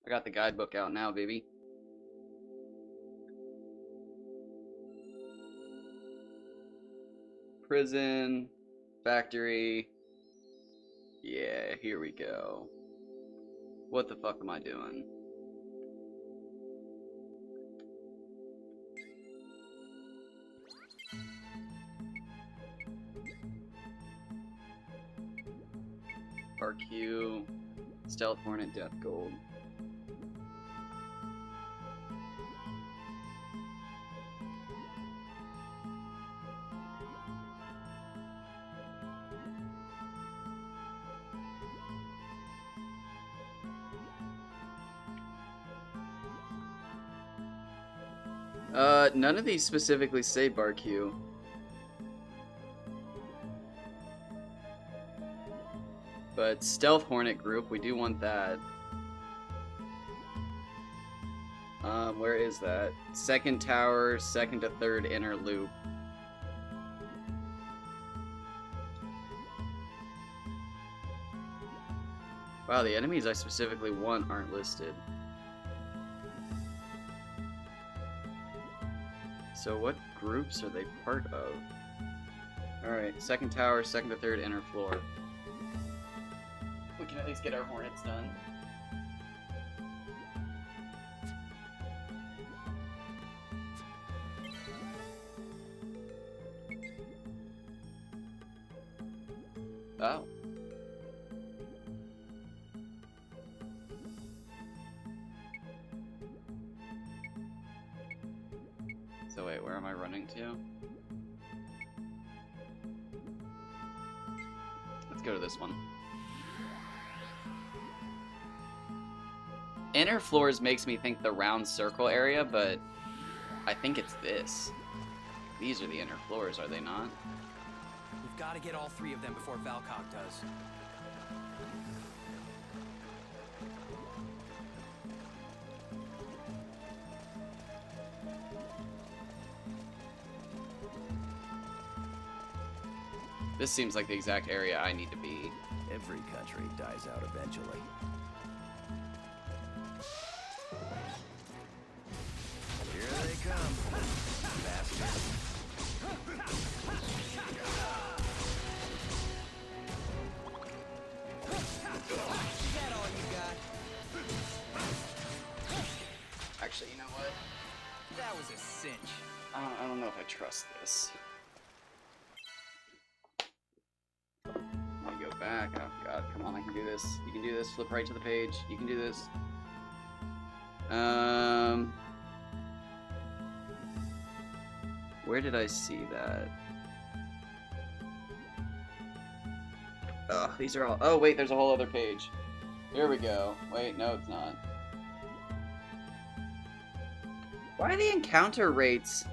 I got the guidebook out now, baby. Prison, factory. Yeah, here we go. What the fuck am I doing? RQ, Stealth Hornet, Death Gold. None of these specifically say BarQ. But Stealth Hornet group, we do want that. Where is that? Second tower, second to third inner loop. Wow, the enemies I specifically want aren't listed. So what groups are they part of? Alright, second tower, second to third inner floor. We can at least get our hornets done. Oh. So wait, where am I running to? Let's go to this one. Inner floors makes me think the round circle area, but I think it's this. These are the inner floors, are they not? We've got to get all three of them before Valcock does. This seems like the exact area I need to be. Every country dies out eventually. Here they come, bastards. Is that all you got? Actually, you know what? That was a cinch. I don't know if I trust this. Let me go back. Oh god, come on, I can do this. You can do this. Flip right to the page. You can do this. Where did I see that? Oh, these are all. Oh, wait, there's a whole other page. Here we go. Wait, no, it's not. Why are the encounter rates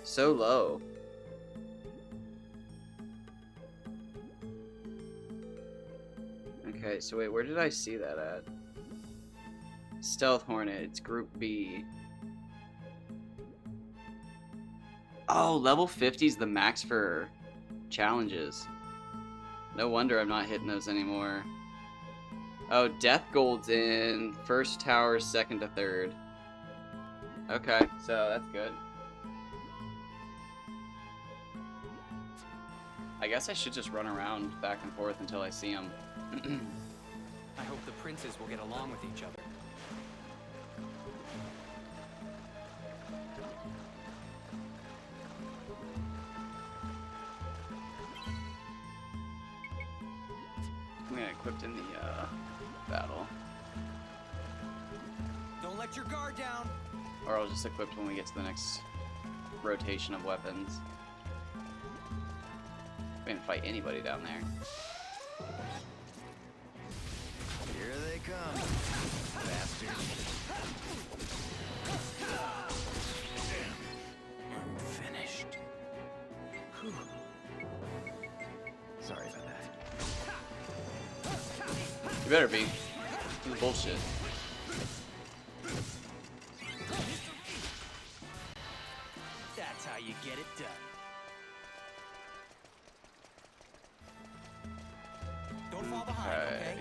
so low? Okay, so wait, where did I see that at? Stealth Hornet, it's Group B. Oh, level 50 is the max for challenges. No wonder I'm not hitting those anymore. Oh, Death Gold's in first tower, second to third. Okay, so that's good. I guess I should just run around back and forth until I see them. I hope the princes will get along with each other. I'm gonna equip in the battle. Don't let your guard down. Or I'll just equip when we get to the next rotation of weapons. We didn't fight anybody down there. Here they come, bastards. I'm finished. Whew. Sorry about that. You better be. This is bullshit. That's how you get it done. Don't fall behind, okay?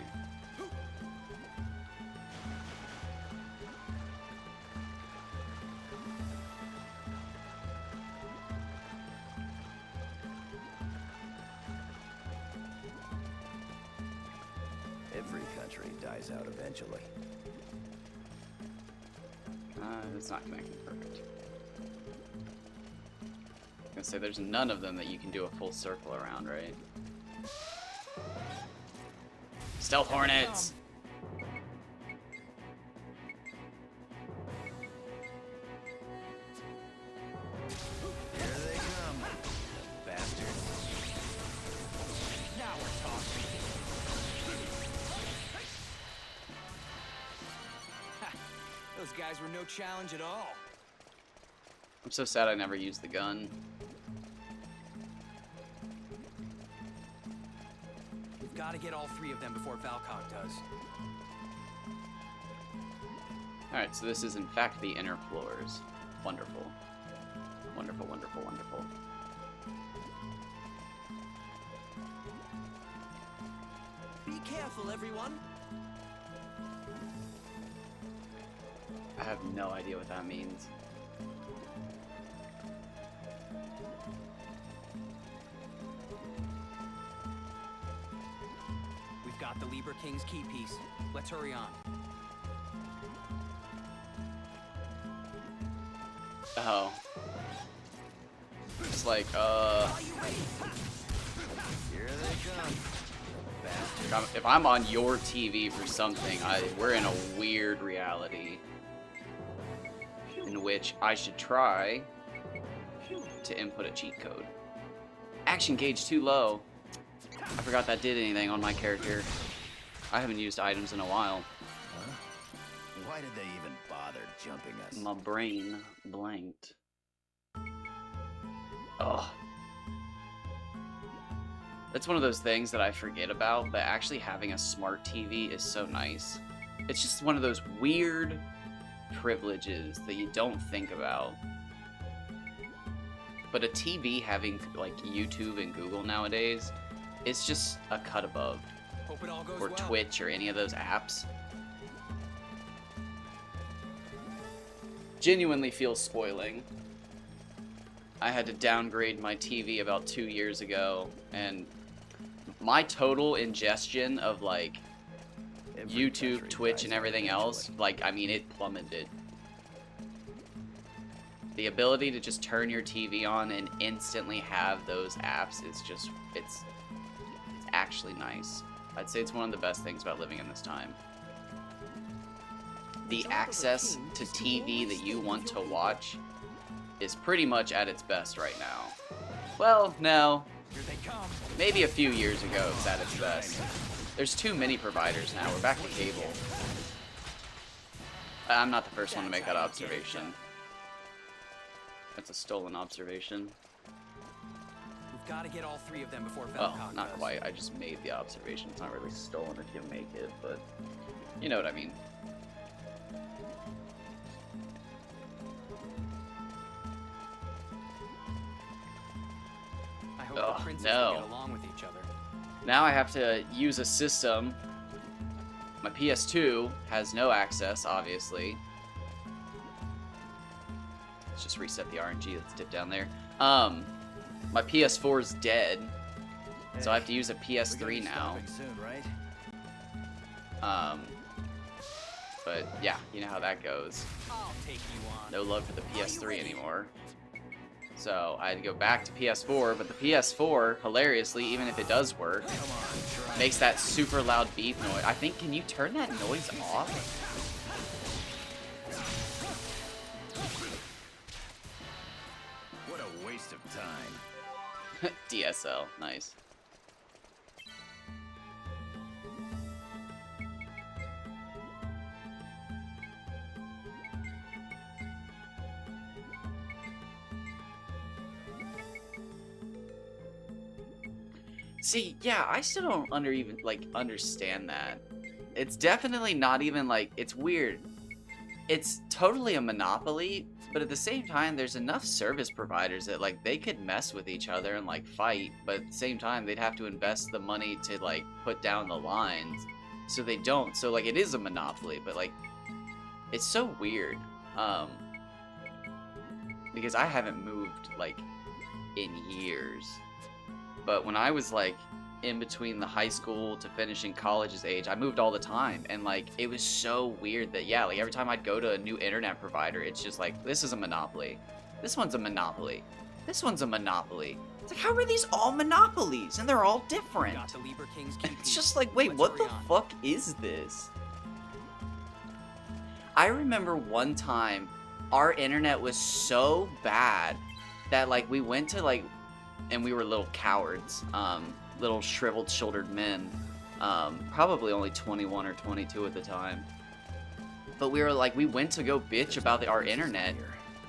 Every country dies out eventually. It's not connecting perfect. I'm gonna say there's none of them that you can do a full circle around, right? Stealth Hornets! Here they come, bastards. Now we're talking. Ha, those guys were no challenge at all. I'm so sad I never used the gun. We've got to get all 3 of them before Valcog does. Alright, so this is in fact the inner floors. Wonderful. Wonderful, wonderful, wonderful. Be careful, everyone. I have no idea what that means. We've got the Lieber King's key piece. Let's hurry on. Oh. It's like, Here they come, bastards. if I'm on your TV for something, we're in a weird reality in which I should try to input a cheat code. Action gauge too low. I forgot that did anything on my character. I haven't used items in a while. Huh? Why did they even bother jumping us? My brain blanked. Ugh. That's one of those things that I forget about, but actually having a smart TV is so nice. It's just one of those weird privileges that you don't think about. But a TV having like YouTube and Google nowadays, it's just a cut above. Hope it all goes Or well. Twitch or any of those apps. Genuinely feels spoiling. I had to downgrade my TV about 2 years ago, and my total ingestion of like Every YouTube, country Twitch, dies and out everything else, eventually. like, I mean, it plummeted. The ability to just turn your TV on and instantly have those apps is just, it's actually nice. I'd say it's one of the best things about living in this time. The access to TV that you want to watch is pretty much at its best right now. Well, no. Here they come. Maybe a few years ago it's at its best. There's too many providers now. We're back to cable. I'm not the first one to make that observation. That's a stolen observation. We've got to get all 3 of them before Oh, Valcog not does. quite. I just made the observation. It's not really stolen if you make it, but you know what I mean. I hope Oh, the princes no. will get along with each other. Now I have to use a system. My PS2 has no access, obviously. Let's just reset the RNG. Let's dip down there. My PS4 is dead, so I have to use a We're gonna PS3 be now. stopping soon, right? But yeah, you know how that goes. I'll take you on. No love for the PS3 anymore. So I had to go back to PS4, but the PS4, hilariously, even if it does work, Come on, try. makes that super loud beep noise. I think, can you turn that noise off? What a waste of time. DSL, nice. See, yeah, I still don't understand that. It's definitely not even like, it's weird. It's totally a monopoly, but at the same time, there's enough service providers that like they could mess with each other and like fight, but at the same time, they'd have to invest the money to like put down the lines, so they don't. So like it is a monopoly, but like it's so weird, because I haven't moved like in years. But when I was like in between the high school to finishing college's age. I moved all the time, and like it was so weird that yeah, like every time I'd go to a new internet provider, it's just like this is a monopoly, this one's a monopoly, this one's a monopoly. It's like, how are these all monopolies and they're all different? Got the Lieber King's key It's piece. just like, wait, Let's what hurry the on. fuck is this? I remember one time our internet was so bad that like we went to like, and we were little cowards, little shriveled shouldered men, probably only 21 or 22 at the time. But we were like, we went to go bitch about our internet,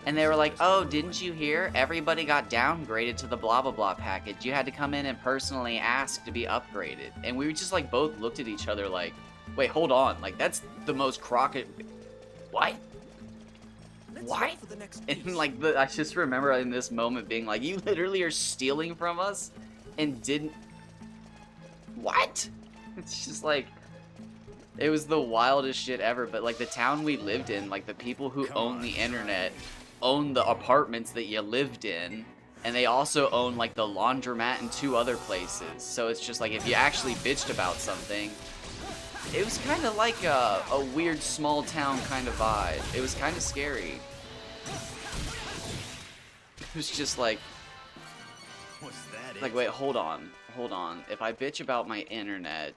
and they were like, oh, didn't you hear? Everybody got downgraded to the blah blah blah package. You had to come in and personally ask to be upgraded. And we just like both looked at each other like, wait, hold on, like that's the most Crockett. What? What? And like I just remember in this moment being like, you literally are stealing from us and didn't. What? It's just like, it was the wildest shit ever. But like the town we lived in, like the people who own the internet own the apartments that you lived in, and they also own like the laundromat and 2 other places. So it's just like if you actually bitched about something, it was kind of like a weird small town kind of vibe. It was kind of scary. It was just like, What's that? like wait, hold on. If I bitch about my internet,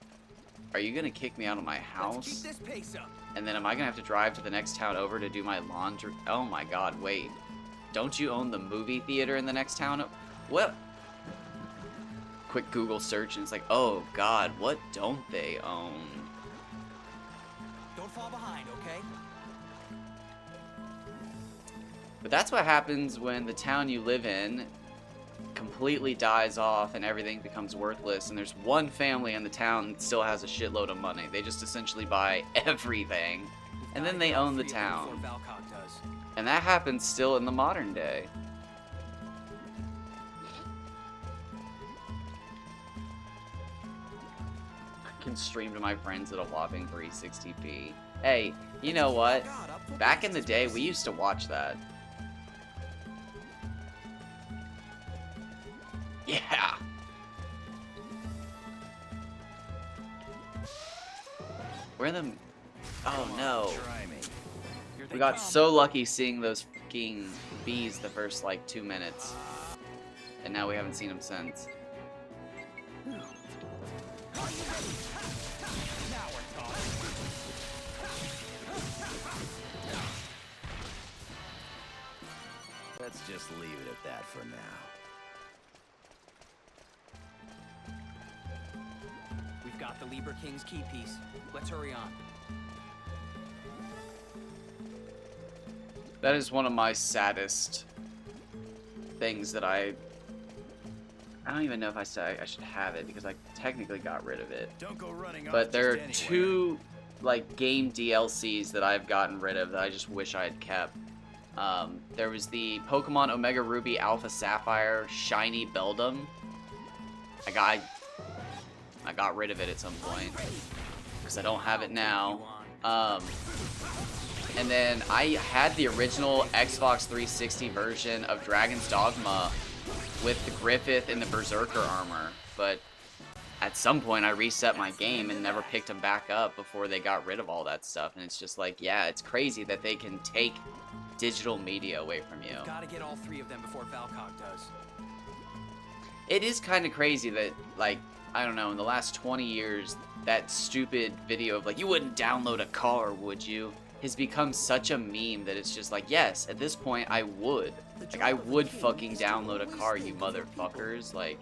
are you gonna kick me out of my Let's house? keep this pace up. And then am I gonna have to drive to the next town over to do my laundry? Oh my god, wait. Don't you own the movie theater in the next town? What? Quick Google search and it's like, oh god, what don't they own? Don't fall behind, okay? But that's what happens when the town you live in completely dies off and everything becomes worthless, and there's one family in the town that still has a shitload of money. They just essentially buy everything, and then they own the town. Before Valcog does. And that happens still in the modern day. I can stream to my friends at a whopping 360p. Hey, you know what? Back in the day, we used to watch that. Yeah. We're the. Oh no. Try me. Here they We got come. so lucky seeing those fucking bees the first like 2 minutes. And now we haven't seen them since. Now we're talking. Let's just leave it at that for now. We've got the Lieber King's key piece. Let's hurry on. That is one of my saddest things that I don't even know if I said I should have it because I technically got rid of it. Don't go running off But there are just anywhere. 2 like game DLCs that I've gotten rid of that I just wish I had kept. There was the Pokemon Omega Ruby Alpha Sapphire Shiny Beldum. I got rid of it at some point because I don't have it now. And then I had the original Xbox 360 version of Dragon's Dogma with the Griffith and the Berserker armor, but at some point I reset my game and never picked them back up before they got rid of all that stuff. And it's just like, yeah, it's crazy that they can take digital media away from you. Gotta get all 3 of them before Valcog does. It is kind of crazy that, like, I don't know, in the last 20 years, that stupid video of like, you wouldn't download a car, would you? Has become such a meme that it's just like, yes, at this point I would. Like, I would fucking download a car, you motherfuckers. Like,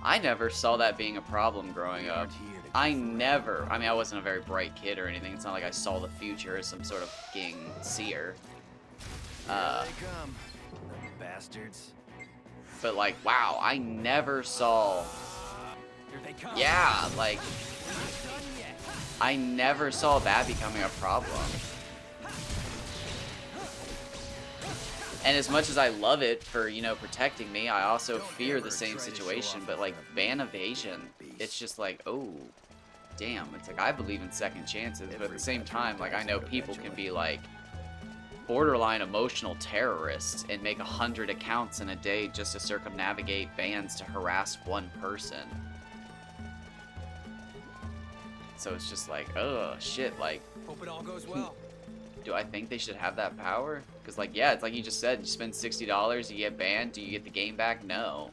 I never saw that being a problem growing up. I mean, I wasn't a very bright kid or anything. It's not like I saw the future as some sort of fucking seer. Here they come, the bastards. But like, wow, I never saw. Here they come. Yeah, like, Not done yet. I never saw that becoming a problem. And as much as I love it for, you know, protecting me, I also fear the same situation. But like, ban evasion, it's just like, oh, damn, it's like I believe in second chances, but at the same time, like I know people can be like borderline emotional terrorists and make 100 accounts in a day just to circumnavigate bans to harass one person. So it's just like, oh shit, like, Hope it all goes well. do I think they should have that power? Because like, yeah, it's like you just said, you spend $60, you get banned, do you get the game back? No.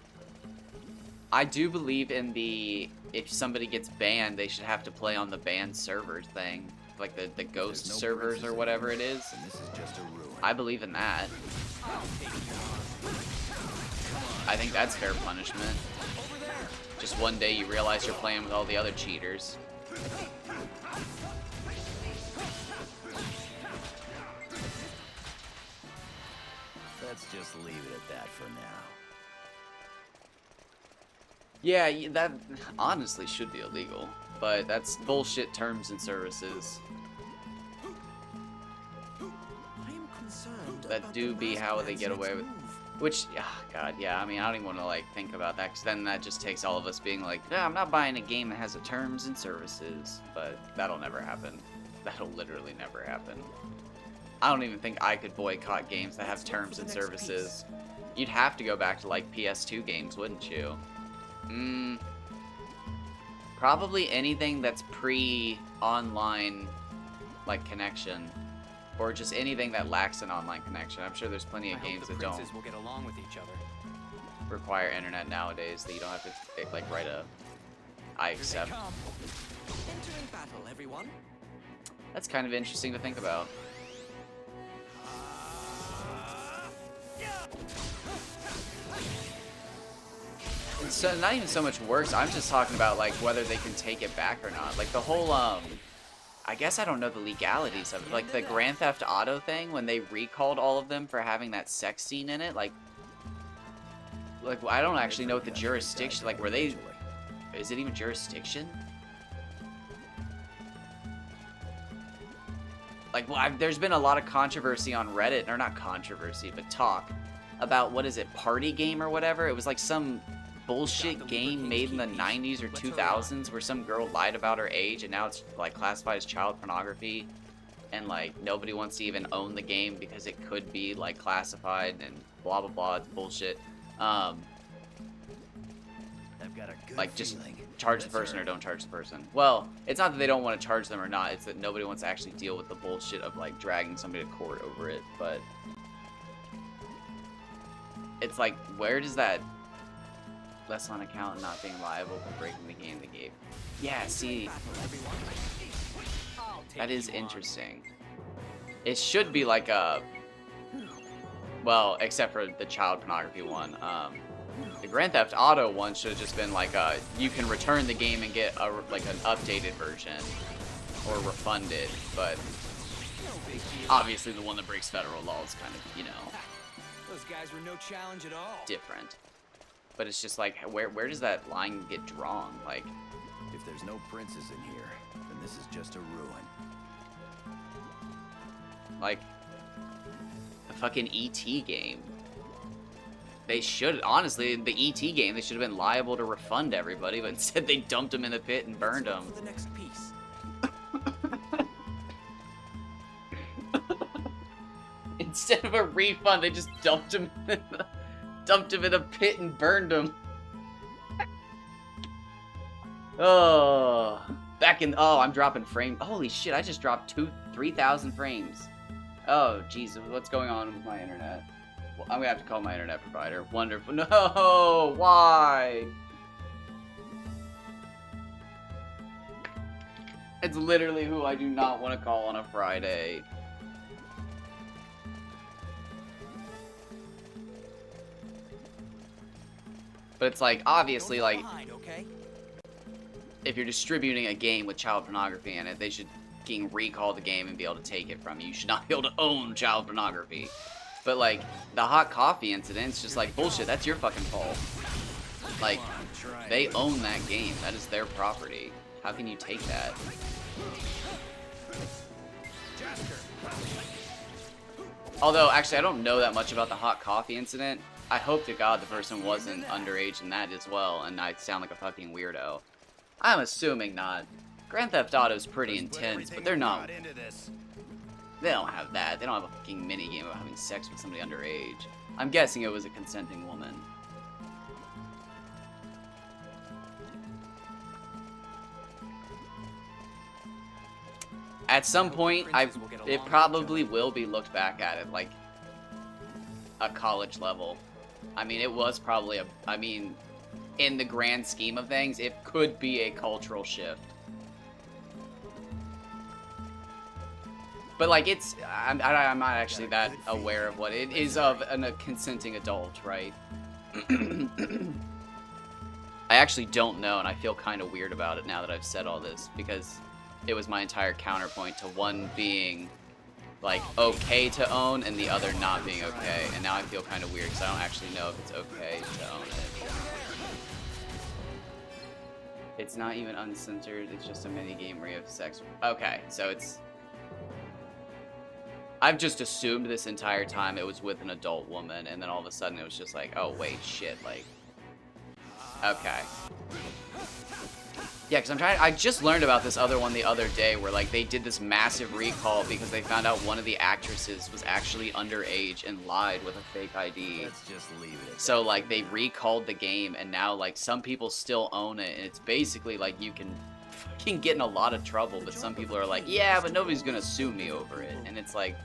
I do believe in the, if somebody gets banned, they should have to play on the banned server thing. Like the ghost servers or whatever it is. And this is just a ruin. I believe in that. I think that's fair punishment. Just one day you realize you're playing with all the other cheaters. Let's just leave it at that for now. Yeah, that honestly should be illegal, but that's bullshit terms and services. I am concerned That about do the be masked how they man's get away next with. move. Which, oh god, yeah, I mean, I don't even want to, like, think about that, because then that just takes all of us being like, no, I'm not buying a game that has a terms and services, but that'll never happen. That'll literally never happen. I don't even think I could boycott games that have terms and services. You'd have to go back to, like, PS2 games, wouldn't you? Probably anything that's pre-online, like, connection. Or just anything that lacks an online connection. I'm sure there's plenty of games that don't Princes will get along with each other. require internet nowadays that you don't have to like write a I Here they accept. come. Entering battle, everyone. That's kind of interesting to think about. And so not even so much worse. I'm just talking about like whether they can take it back or not. Like the whole I guess I don't know the legalities of it. Like the Grand Theft Auto thing when they recalled all of them for having that sex scene in it. Like I don't actually know what the jurisdiction. Like were they? Is it even jurisdiction? Like, well, there's been a lot of controversy on Reddit, or not controversy, but talk about what is it, Party Game or whatever. It was like some bullshit game made in the 90s or 2000s where some girl lied about her age, and now it's like classified as child pornography, and like nobody wants to even own the game because it could be like classified and blah blah blah. It's bullshit. I've got a good Like just feeling. charge the Yes, person sir. or don't charge the person. Well, it's not that they don't want to charge them or not, it's that nobody wants to actually deal with the bullshit of like dragging somebody to court over it, but it's like, where does that less on account and not being liable for breaking the game they gave? Yeah, see, I'll take that is you on. interesting. It should be like a, well, except for the child pornography one, the Grand Theft Auto one should have just been like you can return the game and get like an updated version or refund it, but No big deal. obviously the one that breaks federal law is kind of, you know, Those guys were no challenge at all. different. But it's just like, where does that line get drawn? Like, If there's no princes in here, then this is just a ruin. like a fucking ET game. They should, honestly, the ET game, they should have been liable to refund everybody, but instead they dumped them in the pit and burned them. For the next piece. Instead of a refund, they just dumped him in a pit and burned him. Oh, I'm dropping frames. Holy shit, I just dropped 3,000 frames. Oh, Jesus, what's going on with my internet? Well, I'm gonna have to call my internet provider. Wonderful. No, why? It's literally who I do not want to call on a Friday. But it's like, obviously, Don't fall like, behind, okay? if you're distributing a game with child pornography in it, they should recall the game and be able to take it from you. You should not be able to own child pornography. But, like, the hot coffee incident's just like, bullshit, that's your fucking fault. Like, they own that game. That is their property. How can you take that? Although, actually, I don't know that much about the hot coffee incident. I hope to God the person wasn't underage in that as well, and I sound like a fucking weirdo. I'm assuming not. Grand Theft Auto is pretty Let's put intense, everything but they're we've not. got into this. They don't have that. They don't have a fucking mini game about having sex with somebody underage. I'm guessing it was a consenting woman. At some point, it probably will be looked back at it like a college level. I mean, it was probably a. I mean, in the grand scheme of things, it could be a cultural shift. But like, I'm not actually that aware of what it is of a consenting adult, right? I actually don't know, and I feel kind of weird about it now that I've said all this, because it was my entire counterpoint to one being like okay to own and the other not being okay, and now I feel kind of weird because I don't actually know if it's okay to own it. It's not even uncensored, it's just a mini game where you have sex. Okay, so it's... I've just assumed this entire time it was with an adult woman, and then all of a sudden it was just like, oh wait, shit, like... Okay. Yeah, because I just learned about this other one the other day where, like, they did this massive recall because they found out one of the actresses was actually underage and lied with a fake ID. Let's just leave it at So, that. like, they recalled the game, and now, like, some people still own it, and it's basically, like, you can fucking get in a lot of trouble, but some people are like, yeah, but nobody's gonna sue me over it, and it's like...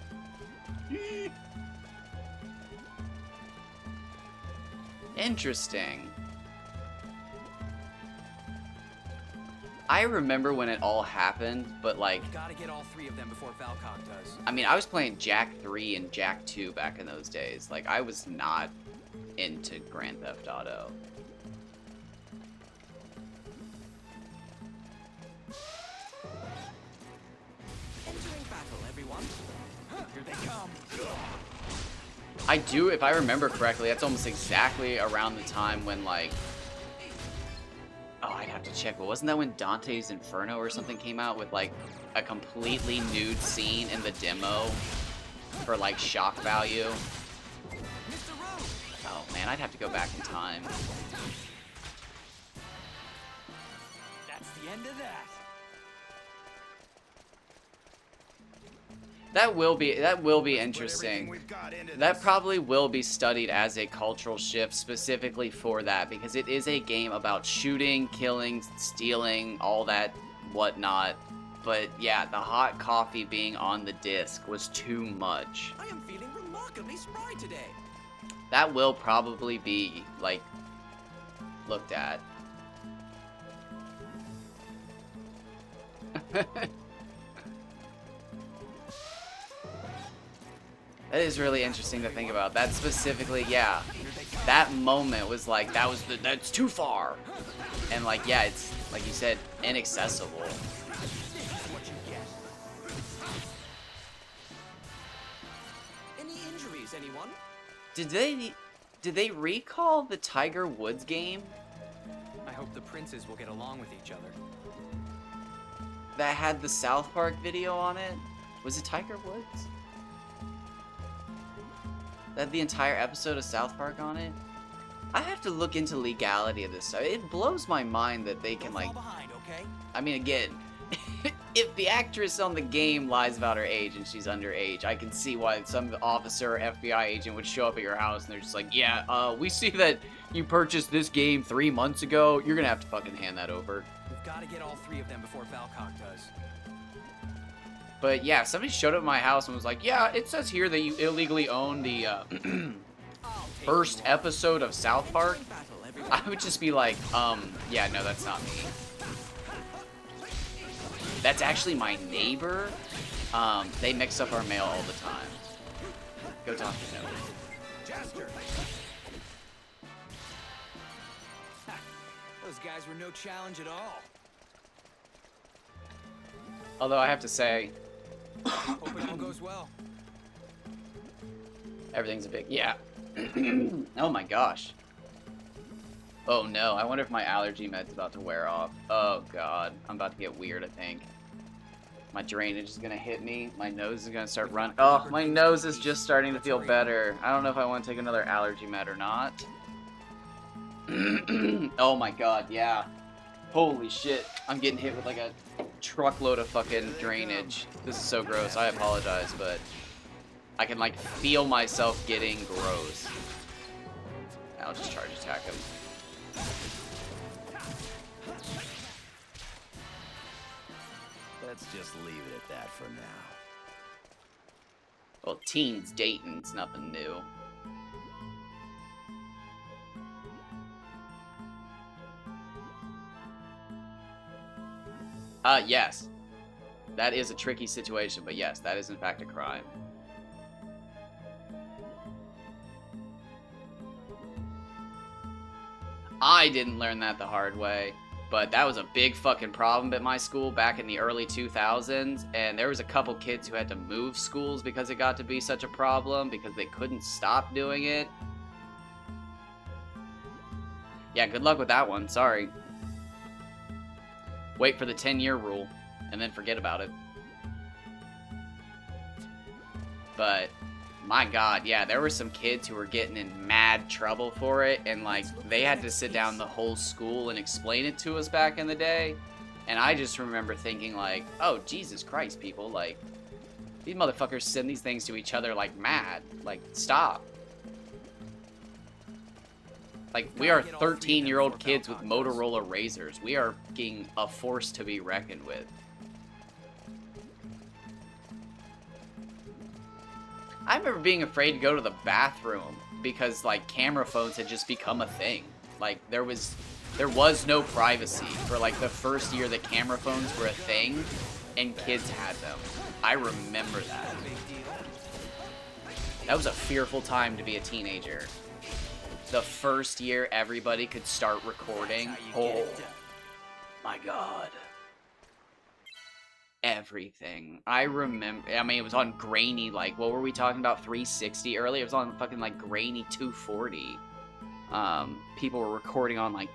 Interesting. I remember when it all happened, but like... Gotta get all three of them before Valcock does. I mean, I was playing Jack 3 and Jack 2 back in those days. Like, I was not into Grand Theft Auto. Entering battle, everyone. Here they come. I do, if I remember correctly, that's almost exactly around the time when, like... Oh, I'd have to check, but wasn't that when Dante's Inferno or something came out with, like, a completely nude scene in the demo for, like, shock value? Oh, man, I'd have to go back in time. That's the end of that. That will be interesting. Everything we've got into That this. probably will be studied as a cultural shift specifically for that, because it is a game about shooting, killing, stealing, all that whatnot. But yeah, the hot coffee being on the disc was too much. I am feeling remarkably spry today. That will probably be, like, looked at. That is really interesting to think about. That specifically, yeah. That moment was like, that's too far. And like, yeah, it's, like you said, inaccessible. Any injuries, anyone? Did they recall the Tiger Woods game I hope the princes will get along with each other. that had the South Park video on it? Was it Tiger Woods? That had the entire episode of South Park on it? I have to look into legality of this stuff. It blows my mind that they can, Don't like... fall behind, okay? I mean, again, if the actress on the game lies about her age and she's underage, I can see why some officer or FBI agent would show up at your house and they're just like, yeah, we see that you purchased this game 3 months ago. You're gonna have to fucking hand that over. We've got to get all three of them before Valcock does. But yeah, somebody showed up at my house and was like, yeah, it says here that you illegally own the I'll take first you on. episode of South Park. Entering battle, everyone. I would just be like, yeah, no, that's not me. That's actually my neighbor. They mix up our mail all the time. Go talk to him. Jester. Those guys were no challenge at all. Although I have to say, Hope it all goes well. everything's a big, yeah. Oh my gosh. Oh no, I wonder if my allergy med's about to wear off. Oh god, I'm about to get weird, I think. My drainage is gonna hit me. My nose is gonna start running. Oh, my nose is just starting to feel better. I don't know if I want to take another allergy med or not. Oh my god, yeah. Holy shit. I'm getting hit with like a truckload of fucking drainage. This is so gross. I apologize, but I can like feel myself getting gross. I'll just charge attack him. Let's just leave it at that for now. Well, teens dating, it's nothing new. Yes. That is a tricky situation, but yes, that is in fact a crime. I didn't learn that the hard way, but that was a big fucking problem at my school back in the early 2000s, and there was a couple kids who had to move schools because it got to be such a problem because they couldn't stop doing it. Yeah, good luck with that one. Sorry. Wait for the 10-year rule, and then forget about it. But, my god, yeah, there were some kids who were getting in mad trouble for it, and, like, they had to sit down the whole school and explain it to us back in the day. And I just remember thinking, like, oh, Jesus Christ, people, like, these motherfuckers send these things to each other like mad. Like, stop. Like, we are 13-year-old kids with Motorola Razors. We are being a force to be reckoned with. I remember being afraid to go to the bathroom because, like, camera phones had just become a thing. Like, there was no privacy for, like, the first year that camera phones were a thing and kids had them. I remember that. That was a fearful time to be a teenager. The first year everybody could start recording. Oh my god. Everything. I remember, I mean, it was on grainy, like, what were we talking about, 360 earlier? It was on fucking, like, grainy 240. People were recording on, like,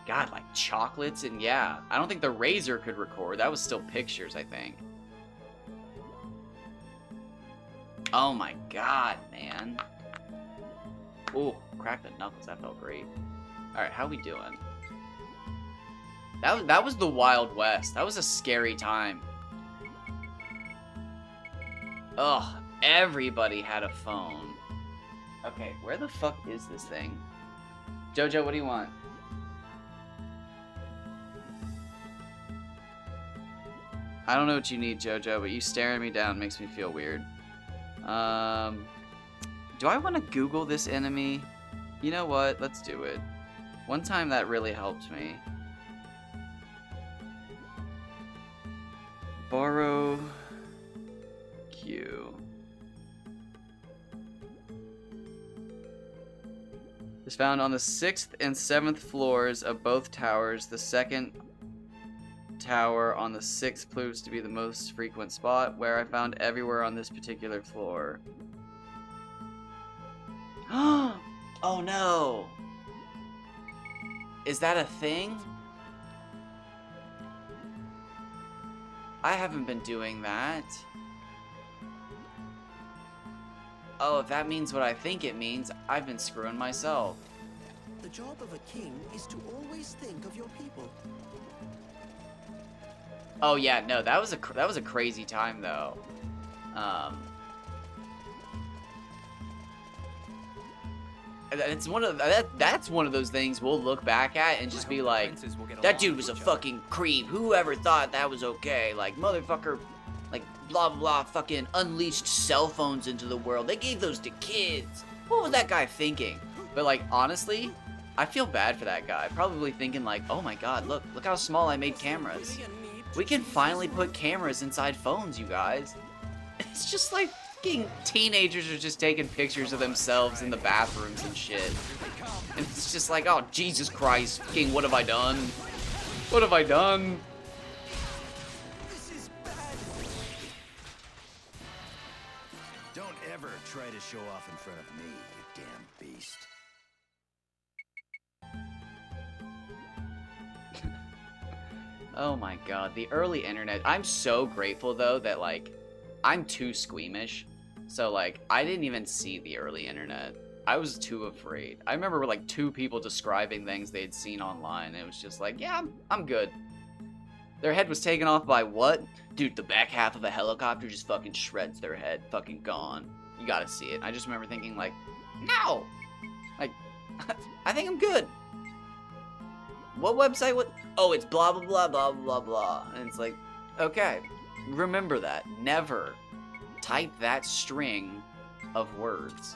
god, like, chocolates, and yeah. I don't think the Razor could record. That was still pictures, I think. Oh my god, man. Ooh, cracked the knuckles. That felt great. Alright, how we doing? That was the Wild West. That was a scary time. Ugh, everybody had a phone. Okay, where the fuck is this thing? Jojo, what do you want? I don't know what you need, Jojo, but you staring me down makes me feel weird. Do I want to Google this enemy? You know what? Let's do it. One time that really helped me. Borrow Q. Is found on the 6th and 7th floors of both towers. The second tower on the 6th proves to be the most frequent spot, where I found everywhere on this particular floor. Oh no! Is that a thing? I haven't been doing that. Oh, if that means what I think it means, I've been screwing myself. The job of a king is to always think of your people. Oh yeah, no, that was a crazy time though. It's that's one of those things we'll look back at and just be like, that dude was a fucking creep. Whoever thought that was okay? Like, motherfucker, like, blah, blah, blah, fucking unleashed cell phones into the world. They gave those to kids. What was that guy thinking? But, like, honestly, I feel bad for that guy. Probably thinking, like, oh my god, look how small I made cameras. We can finally put cameras inside phones, you guys. It's just like, fucking teenagers are just taking pictures of themselves in the bathrooms and shit. And it's just like, oh, Jesus Christ, fucking, what have I done? What have I done? This is bad. Don't ever try to show off in front of me, you damn beast. Oh my god, the early internet. I'm so grateful though that, like, I'm too squeamish. So, like, I didn't even see the early internet. I was too afraid. I remember like 2 people describing things they'd seen online, and it was just like, yeah, I'm good. Their head was taken off by what? Dude, the back half of a helicopter just fucking shreds their head. Fucking gone. You gotta see it. I just remember thinking like, no! Like, I think I'm good. What website? What? Oh, it's blah, blah, blah, blah, blah, blah. And it's like, okay, remember that. Never type that string of words.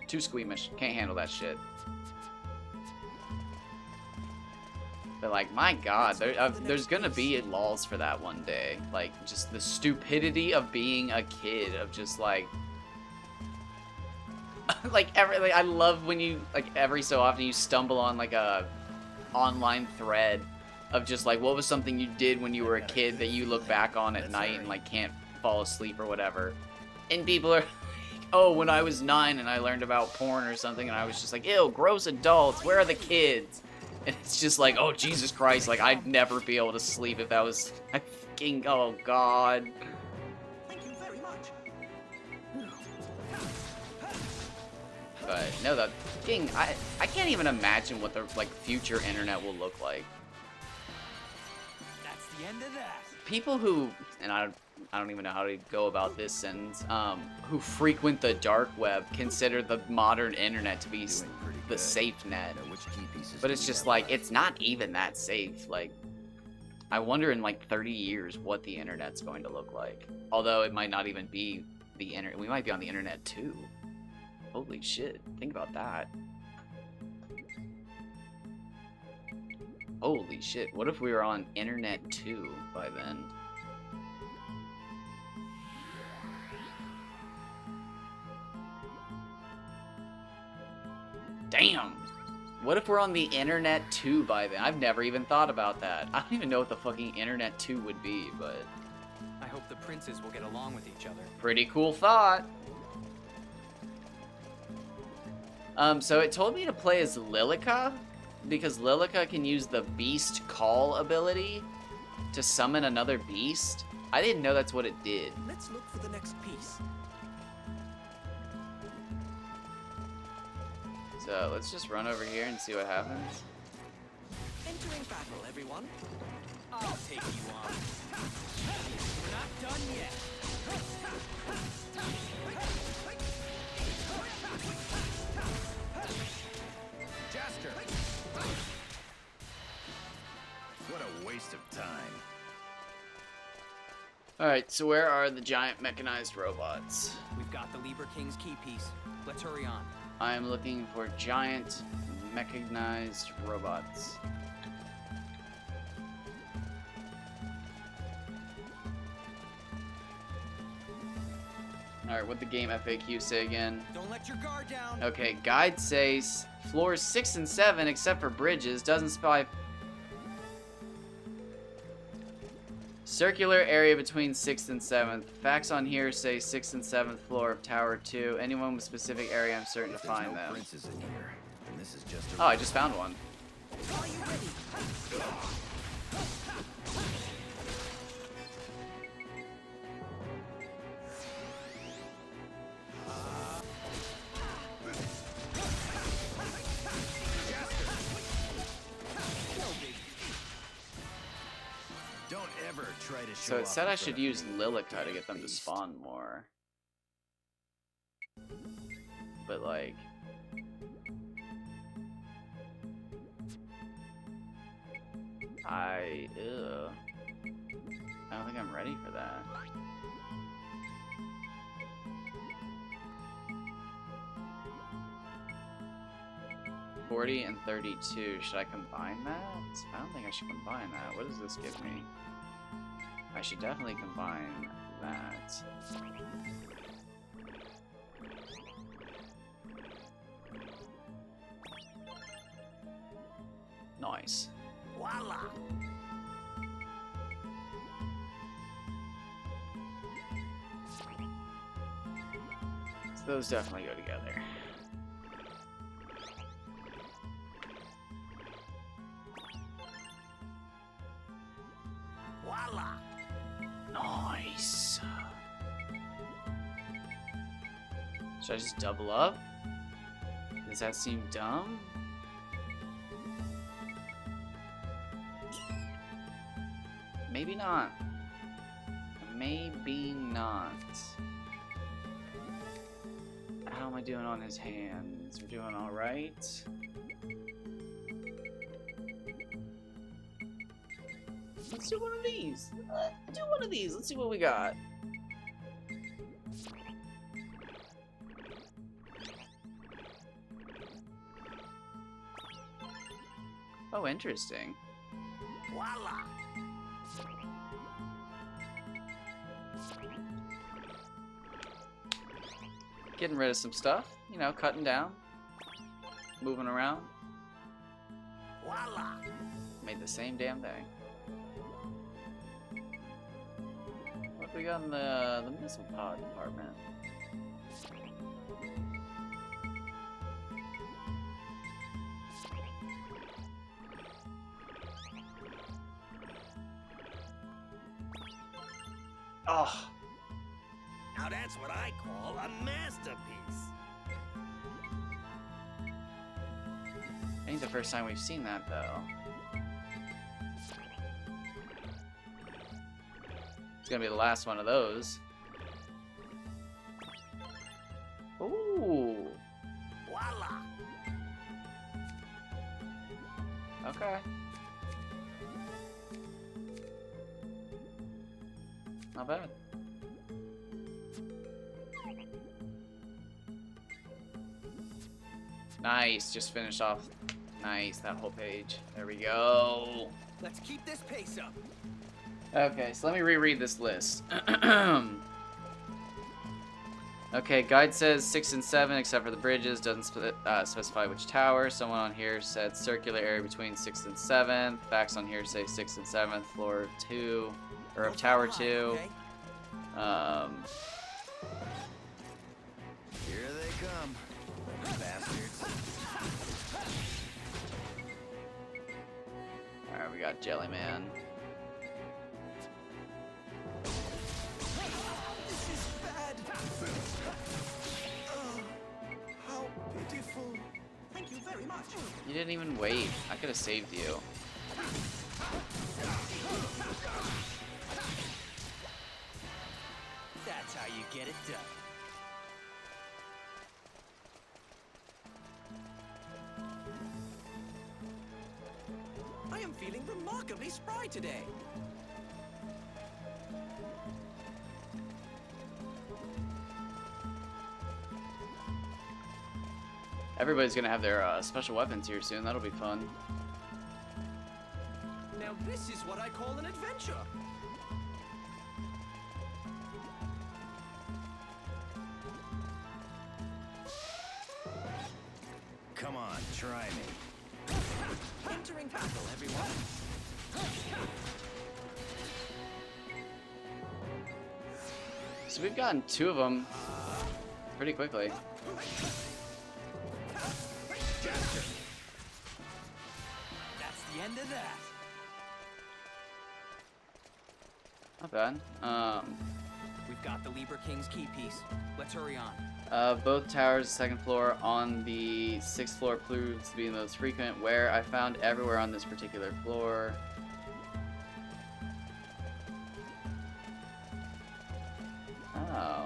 Too squeamish. Can't handle that shit. But like, my god, there's gonna be laws for that one day. Like, just the stupidity of being a kid, of just like... like, I love when you, like, every so often you stumble on like a online thread of just like, what was something you did when you were a kid that you look back on at night and like can't fall asleep or whatever. And people are... oh, when I was 9 and I learned about porn or something, and I was just like, ew, gross adults, where are the kids? And it's just like, oh, Jesus Christ, like, I'd never be able to sleep if that was, I fucking, oh, God. Thank you very much. But, no, the fucking, I can't even imagine what the, like, future internet will look like. That's the end of that. People who, and I don't even know how to go about this sentence, who frequent the dark web consider the modern internet to be the safe net. But it's just like, it's not even that safe. Like, I wonder in like 30 years what the internet's going to look like. Although it might not even be the internet. We might be on the internet too. Holy shit. Think about that. Holy shit. What if we were on internet 2 by then? Damn! What if we're on the internet 2 by then? I've never even thought about that. I don't even know what the fucking internet 2 would be, but... I hope the princes will get along with each other. pretty cool thought. So it told me to play as Lilica, because Lilica can use the Beast Call ability to summon another beast. I didn't know that's what it did. Let's look for the next piece. So let's just run over here and see what happens. Entering battle, everyone. I'll take you on. We're not done yet. Jasker! What a waste of time. Alright, so where are the giant mechanized robots? We've got the Lieber King's key piece. Let's hurry on. I am looking for giant mechanized robots. Alright, what'd the game FAQ say again? Don't let your guard down. Okay, guide says floors 6 and 7 except for bridges, doesn't spy... Circular area between 6th and 7th. Facts on here say 6th and 7th floor of Tower 2. Anyone with specific area, I'm certain to find There's no them. princes in here, and this is just a Oh, I just found one. Are you ready? Don't ever try to show So it off said in I front should of use me, Lilica to get them to beast. spawn more. But like... I don't think I'm ready for that. $40 and $32. Should I combine that? I don't think I should combine that. What does this give me? I should definitely combine that. Nice. Voila! So those definitely go together. Voila! Nice. Should I just double up? Does that seem dumb? Maybe not. Maybe not. How am I doing on his hands? We're doing alright. Let's do one of these. Do one of these. Let's see what we got. Oh, interesting. Voila! Getting rid of some stuff. You know, cutting down. Moving around. Voila! Made the same damn thing. What do we got in the missile pod department? Oh, Now that's what I call a masterpiece. ain't the first time we've seen that though. It's gonna be the last one of those. Ooh. Voila! Okay. Not bad. Nice. Just finished off. Nice. That whole page. There we go. Let's keep this pace up. Okay, so let me reread this list. Okay, guide says 6 and 7, except for the bridges. Doesn't specify which tower. Someone on here said circular area between 6th and 7th. Facts on here say 6th and 7th, floor 2, or of tower 2. Okay? Here they come, bastards. Alright, we got Jellyman. This is bad. Oh, how pitiful. Thank you very much. You didn't even wait. I could have saved you. That's how you get it done. I am feeling remarkably spry today. Everybody's gonna have their special weapons here soon. That'll be fun. Now this is what I call an adventure. Come on, try me. Entering battle, everyone. So we've gotten 2 of them pretty quickly. That's the end of that. Not bad. We've got the Libra King's key piece. Let's hurry on. Both towers, 2nd floor on the 6th floor proves to be the most frequent. Where I found everywhere on this particular floor. Oh.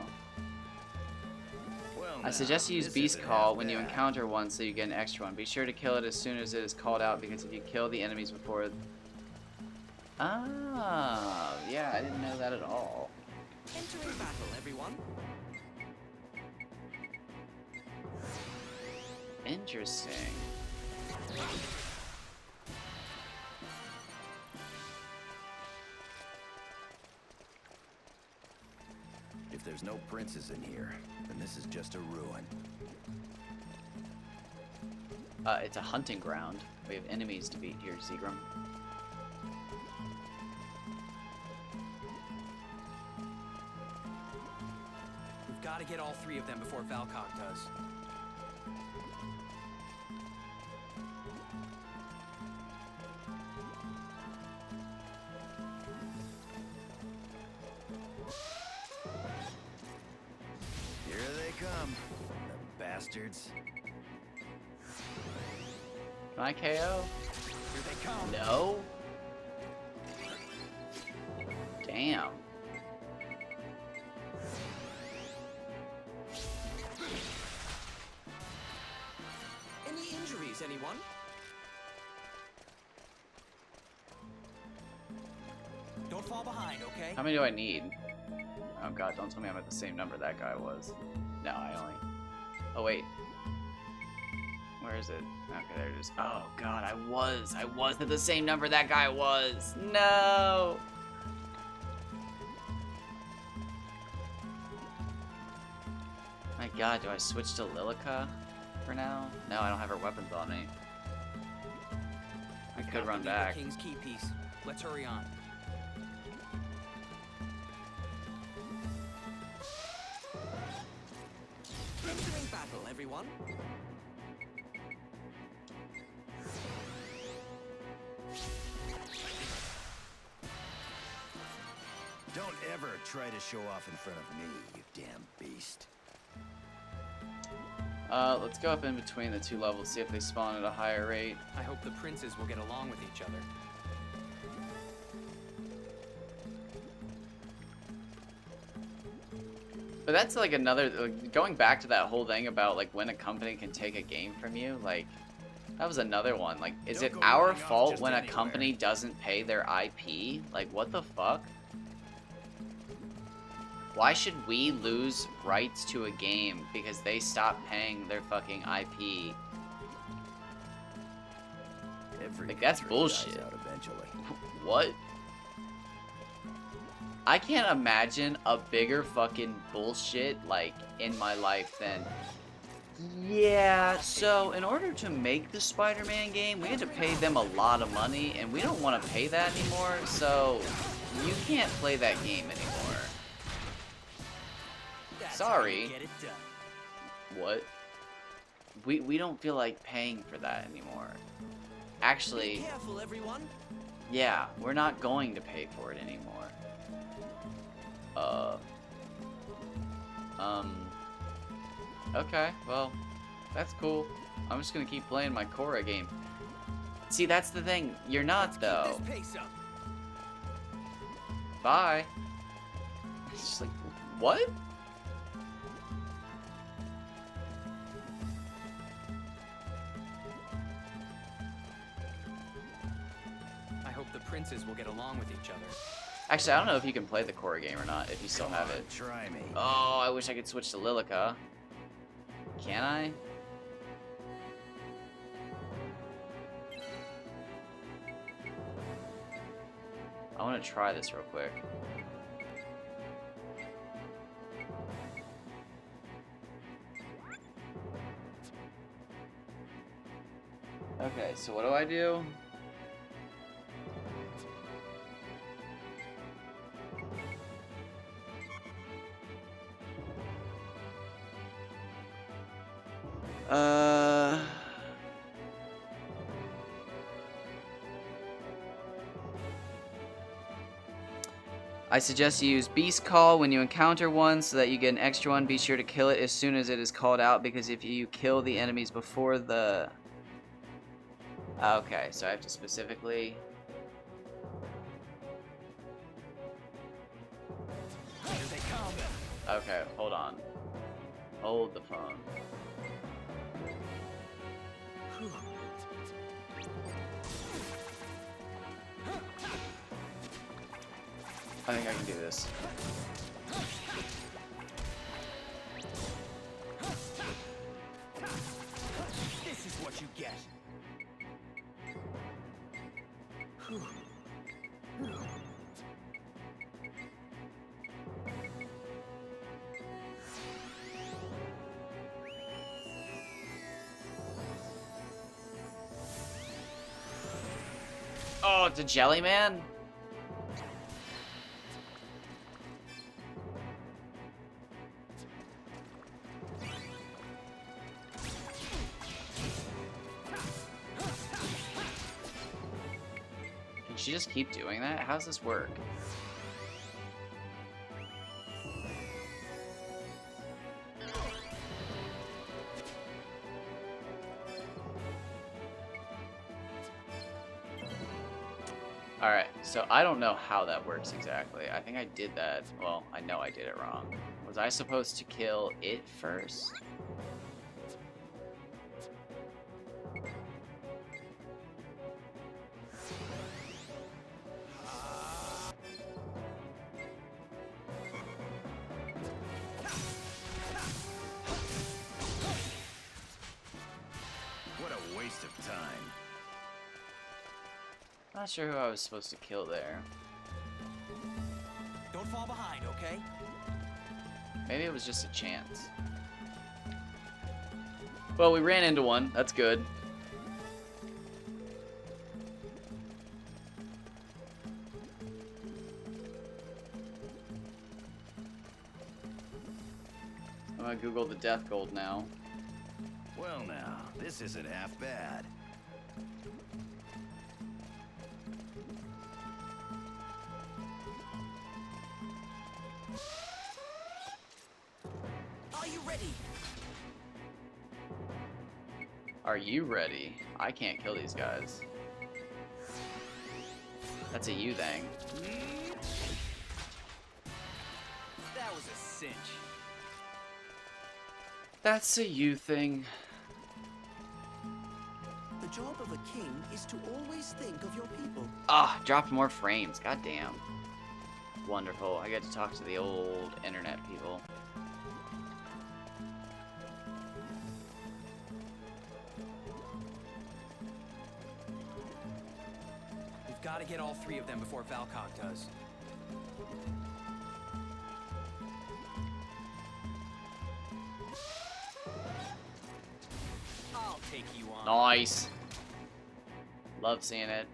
Well, I suggest you use this Beast isn't Call half when you bad. encounter one so you get an extra one. Be sure to kill it as soon as it is called out, because if you kill the enemies before... Ah, yeah, I didn't know that at all. Entering battle, everyone. Interesting. If there's no princes in here, then this is just a ruin. It's a hunting ground. We have enemies to beat here, Seagram. We've got to get all 3 of them before Valcock does. bastards. Can I KO? Here they come. No. Damn. Any injuries, anyone? Don't fall behind, okay? How many do I need? Oh god, don't tell me I'm at the same number that guy was. No, I only... Oh wait. Where is it? Okay, there it is. Oh god, I was at the same number that guy was. No! My god, do I switch to Lilica for now? No, I don't have her weapons on me. I could run back. The King's key piece. Let's hurry on. Entering battle, everyone. Don't ever try to show off in front of me, you damn beast. Let's go up in between the two levels, see if they spawn at a higher rate. I hope the princes will get along with each other. But that's like another, going back to that whole thing about like when a company can take a game from you, like that was another one. Like, is it Don't go our running off fault just when a anywhere. company doesn't pay their IP? Like, what the fuck? Why should we lose rights to a game because they stop paying their fucking IP? Every Like, that's country bullshit. dies out eventually. What? I can't imagine a bigger fucking bullshit, like, in my life than... Yeah, so in order to make the Spider-Man game, we had to pay them a lot of money, and we don't want to pay that anymore, so you can't play that game anymore. That's Sorry. how you get it done. What? We don't feel like paying for that anymore. Actually, Be careful, everyone. yeah, we're not going to pay for it anymore. Okay, well, that's cool. I'm just gonna keep playing my Korra game. See, that's the thing. You're not, though. Keep this pace up. Bye. It's just like, what? I hope the princes will get along with each other. Actually, I don't know if you can play the Korra game or not, if you still Come have on, it. Try me. Oh, I wish I could switch to Lilica. Can I? I want to try this real quick. Okay, so what do I do? I suggest you use Beast Call when you encounter one so that you get an extra one. Be sure to kill it as soon as it is called out, because if you kill the enemies before the... Okay, so I have to specifically... Here they come. Okay, hold on. Hold the phone. I think I can do this. This is what you get. Oh, it's a Jelly Man? Can she just keep doing that? How does this work? Alright, so I don't know how that works exactly. I think I did that. Well, I know I did it wrong. Was I supposed to kill it first? What a waste of time. Not sure who I was supposed to kill there. Don't fall behind, okay? Maybe it was just a chance. Well, we ran into one. That's good. I'm gonna Google the death gold now. Well now, this isn't half bad. Are you ready? Are you ready? I can't kill these guys. That's a you thing. That was a cinch. That's a you thing. The job of a king is to always think of your people. Ah, dropped more frames. God damn. Wonderful. I get to talk to the old internet people. We've got to get all three of them before Valcog does. I'll take you on. Nice. Love seeing it.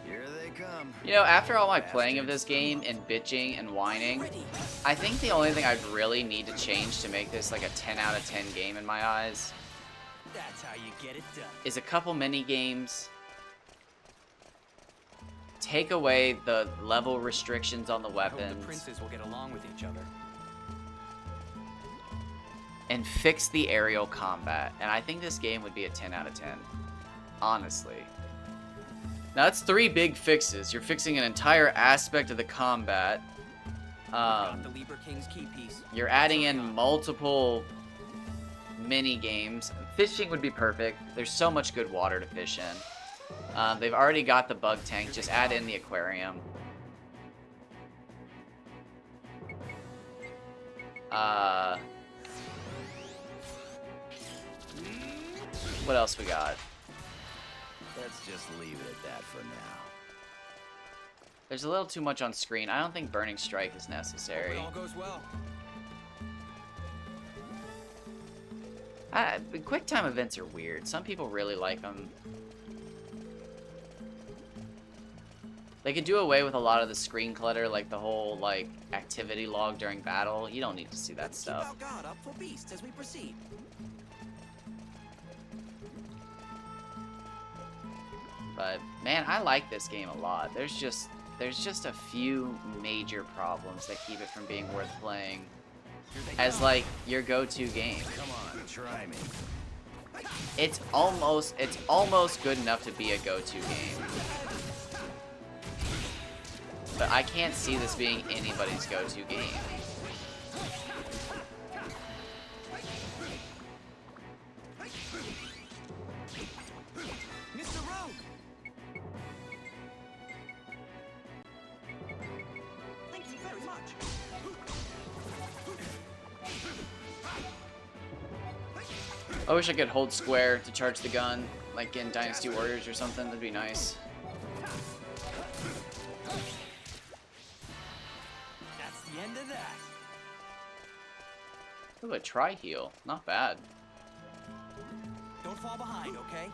Here they come. You know, after all my playing of this game and bitching and whining, I think the only thing I'd really need to change to make this like a 10 out of 10 game in my eyes That's how you get it done. is a couple mini games. Take away the level restrictions on the I hope the weapons princes will get along with each other. and fix the aerial combat. And I think this game would be a 10 out of 10. Honestly. Now that's 3 big fixes. You're fixing an entire aspect of the combat. Got the Lieber King's key piece. You're adding in multiple mini games. Fishing would be perfect. There's so much good water to fish in. They've already got the bug tank. Just add in the aquarium. What else we got? Let's just leave it at that for now. There's a little too much on screen. I don't think Burning Strike is Hope necessary. it all goes well. The quick time events are weird. Some people really like them. They could do away with a lot of the screen clutter, like the whole like activity log during battle. You don't need to see that Let's stuff. keep our guard up for beasts as we proceed. But man, I like this game a lot. There's just a few major problems that keep it from being worth playing as like your go-to game. Come on, try me. It's almost good enough to be a go-to game. But I can't see this being anybody's go-to game. Mr. Rogue! Thank you very much. I wish I could hold square to charge the gun, like in Dynasty Warriors or something. That'd be nice. That's the end of that. Ooh, a tri-heal. Not bad. Don't fall behind, okay?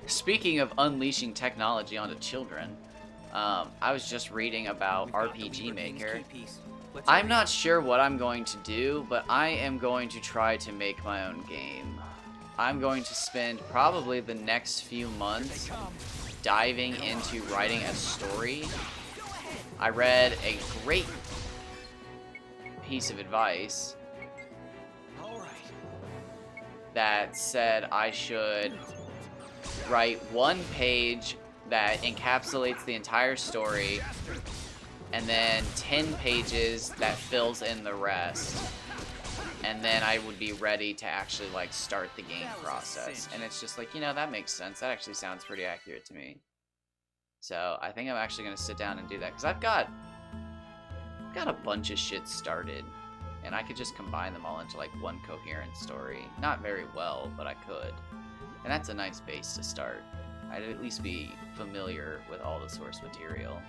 Speaking of unleashing technology onto children, I was just reading about We've got the RPG Lieber King's Maker. key piece. Let's I'm hurry. not sure what I'm going to do, but I am going to try to make my own game. I'm going to spend probably the next few months Come. diving into writing a story I read a great piece of advice that said I should write one page that encapsulates the entire story and then 10 pages that fills in the rest. And then I would be ready to actually like start the game process. And it's just like, you know, that makes sense. That actually sounds pretty accurate to me. So I think I'm actually going to sit down and do that because I've got a bunch of shit started. And I could just combine them all into like one coherent story. Not very well, but I could. And that's a nice base to start. I'd at least be familiar with all the source material.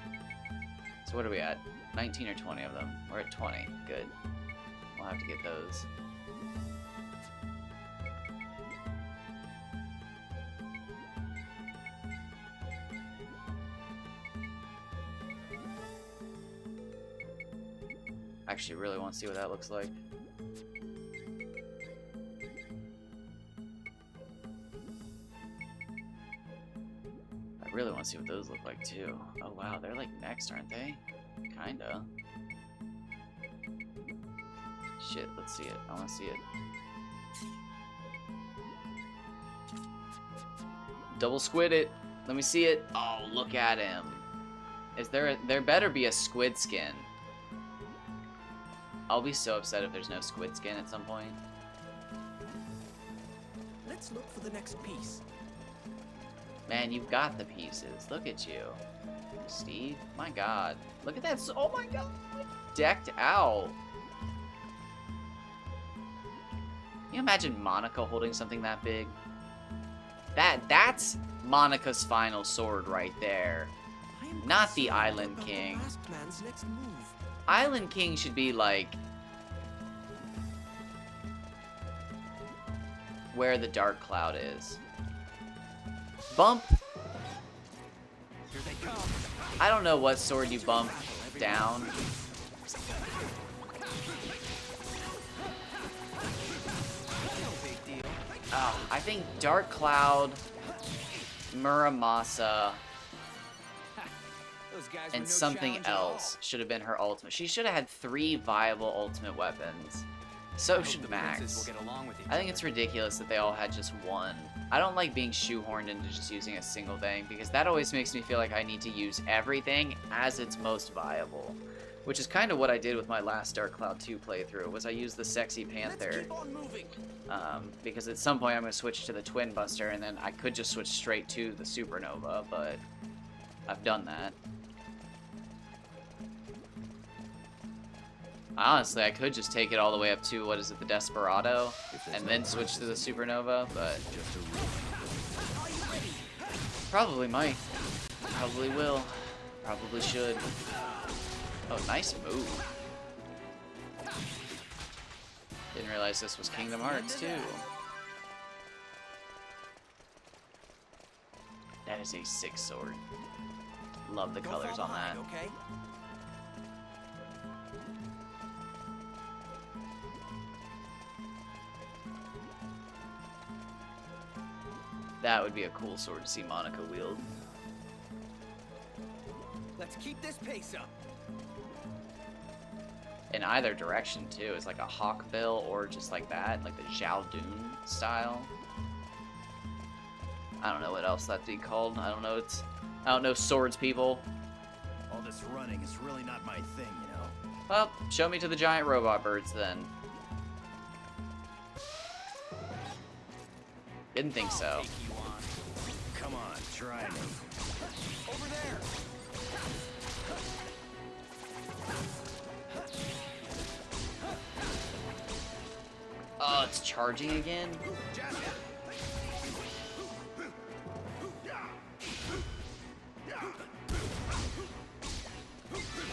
So what are we at? 19 or 20 of them? We're at 20. Good. We'll have to get those. Actually, really want to see what that looks like. I really want to see what those look like too. Oh wow, they're like next, aren't they? Kinda. Shit, let's see it. I want to see it. Double squid it. Let me see it. Oh, look at him. Is there there better be a squid skin. I'll be so upset if there's no squid skin at some point. Let's look for the next piece. Man, you've got the pieces. Look at you. Steve, my god. Look at that. Oh my god. Decked out. Can you imagine Monica holding something that big? That's Monica's final sword right there. Not the Island King. Island King should be like where the Dark Cloud is. Bump. Here they come. I don't know what sword you bump down. No big deal. I think Dark Cloud, Muramasa, Those guys were and no something challenge at all. else should have been her ultimate. She should have had 3 viable ultimate weapons. So I hope should the princes Max. will get along with each I think other. it's ridiculous that they all had just one. I don't like being shoehorned into just using a single thing because that always makes me feel like I need to use everything as its most viable. Which is kind of what I did with my last Dark Cloud 2 playthrough, was I used the Sexy Panther. Let's keep on moving. Because at some point I'm going to switch to the Twin Buster and then I could just switch straight to the Supernova, but I've done that. Honestly, I could just take it all the way up to, what is it, the Desperado, and then switch to the Supernova, but probably might. Probably will. Probably should. Oh, nice move. Didn't realize this was Kingdom Hearts, too. That is a sick sword. Love the colors on that. Okay? That would be a cool sword to see Monica wield. Let's keep this pace up. In either direction, too. It's like a hawkbill or just like that, like the Zhao Dun style. I don't know what else that'd be called. I don't know swords, people. All this running is really not my thing, you know. Well, show me to the giant robot birds then. Didn't think so. Take you on. Come on, try me. Over there. Oh, it's charging again?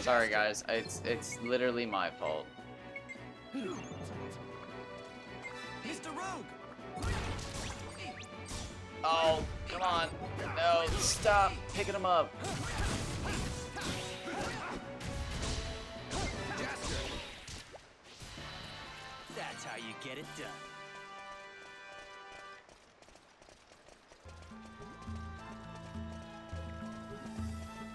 Sorry guys, it's literally my fault. Mr. Rogue! Oh, come on. No, stop picking them up. That's how you get it done.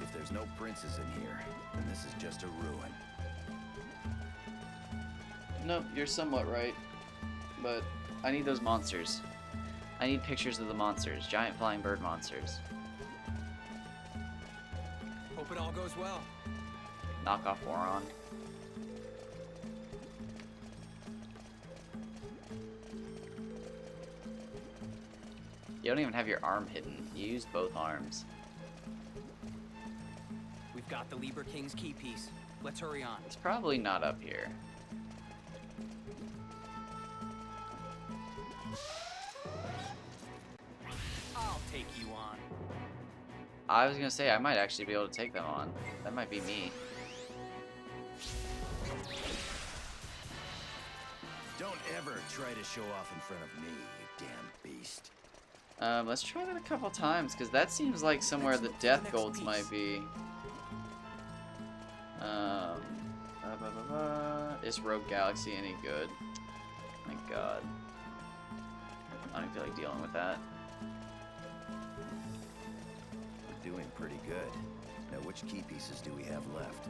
If there's no princes in here, then this is just a ruin. Nope, you're somewhat right. But I need those monsters. I need pictures of the monsters. Giant flying bird monsters. Hope it all goes well. Knockoff Boron. You don't even have your arm hidden. You use both arms. We've got the Lieber King's key piece. Let's hurry on. It's probably not up here. I'll take you on. I was gonna say, I might actually be able to take them on. That might be me. Don't ever try to show off in front of me, you damn beast. Let's try that a couple times, because that seems like somewhere the death golds might be. Is Rogue Galaxy any good? My god. I don't feel like dealing with that. We're doing pretty good. Now, which key pieces do we have left?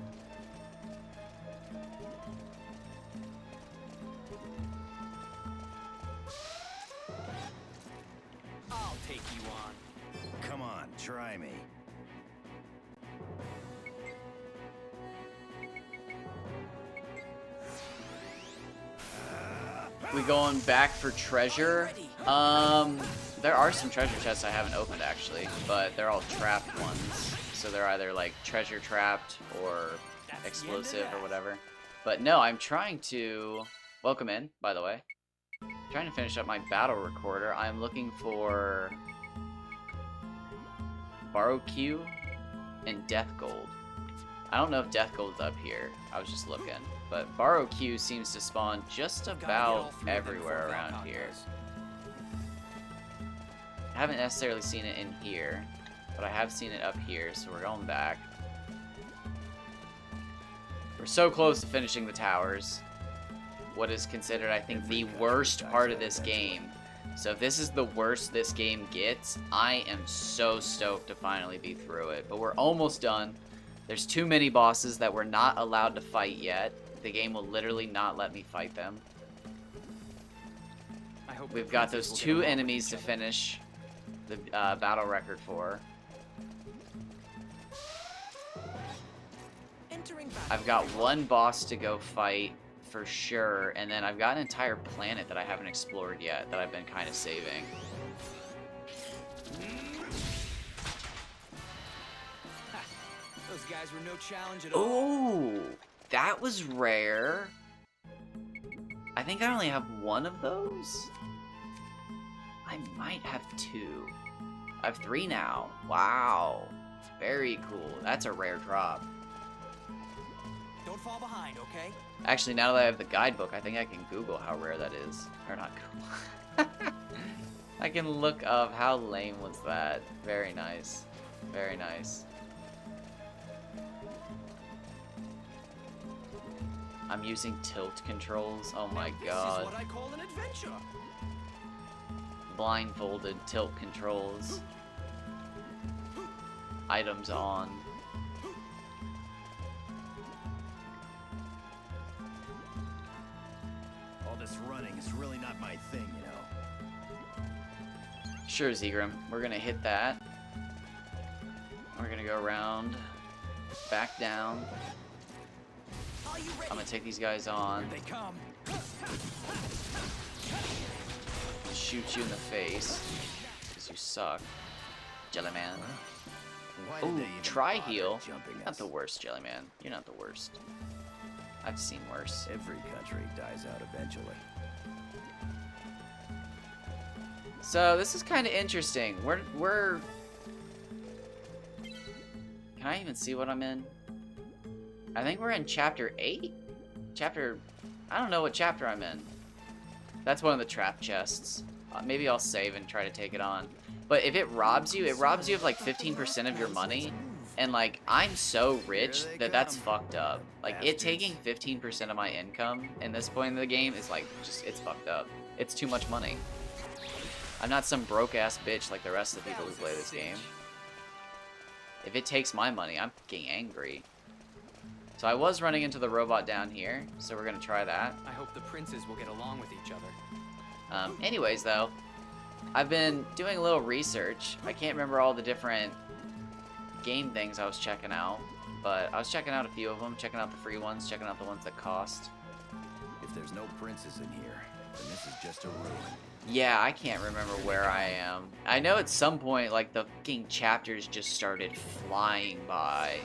I'll take you on. Come on, try me. We going back for treasure? There are some treasure chests I haven't opened actually, but they're all trapped ones. So they're either like treasure trapped or explosive or whatever. But no, I'm trying to... Welcome in, by the way. Trying to finish up my battle recorder. I'm looking for... Borrow Q and Death Gold. I don't know if Death Gold's up here. I was just looking. But Borrow Q seems to spawn just about everywhere around here. I haven't necessarily seen it in here, but I have seen it up here, so we're going back. We're so close to finishing the towers. What is considered, I think, the worst part of this game. So if this is the worst this game gets, I am so stoked to finally be through it. But we're almost done. There's too many bosses that we're not allowed to fight yet. The game will literally not let me fight them. We've got those 2 enemies to finish the battle record for. I've got 1 boss to go fight for sure, and then I've got an entire planet that I haven't explored yet that I've been kind of saving. Those guys were no challenge at all. Ooh, that was rare. I think I only have 1 of those. I might have 2. I have 3 now. Wow. Very cool. That's a rare drop. Don't fall behind, okay? Actually, now that I have the guidebook, I think I can Google how rare that is. Or not Google. I can look up how lame was that. Very nice. Very nice. I'm using tilt controls. Oh my god. This is what I call an adventure. Blindfolded tilt controls. Items on. All this running is really not my thing, you know. Sure, Zegrim. We're gonna hit that. We're gonna go around, back down. I'm gonna take these guys on. Here they come. Shoot you in the face. Because you suck. Jellyman. Why did Ooh, they even try bother heal. jumping Not us? the worst, Jellyman. You're not the worst. I've seen worse. Every country dies out eventually. So this is kind of interesting. We're. Can I even see what I'm in? I think we're in chapter 8? I don't know what chapter I'm in. That's one of the trap chests. Maybe I'll save and try to take it on. But if it robs you of like 15% of your money. And like, I'm so rich that that's fucked up. Like, it taking 15% of my income in this point in the game is like, just, it's fucked up. It's too much money. I'm not some broke ass bitch like the rest of the people who play this game. If it takes my money, I'm getting angry. So I was running into the robot down here, so we're gonna try that. I hope the princes will get along with each other. Anyways, though, I've been doing a little research. I can't remember all the different game things I was checking out, but I was checking out a few of them, checking out the free ones, checking out the ones that cost. If there's no princes in here, then this is just a ruin. Yeah, I can't remember where I am. I know at some point, like, the fucking chapters just started flying by.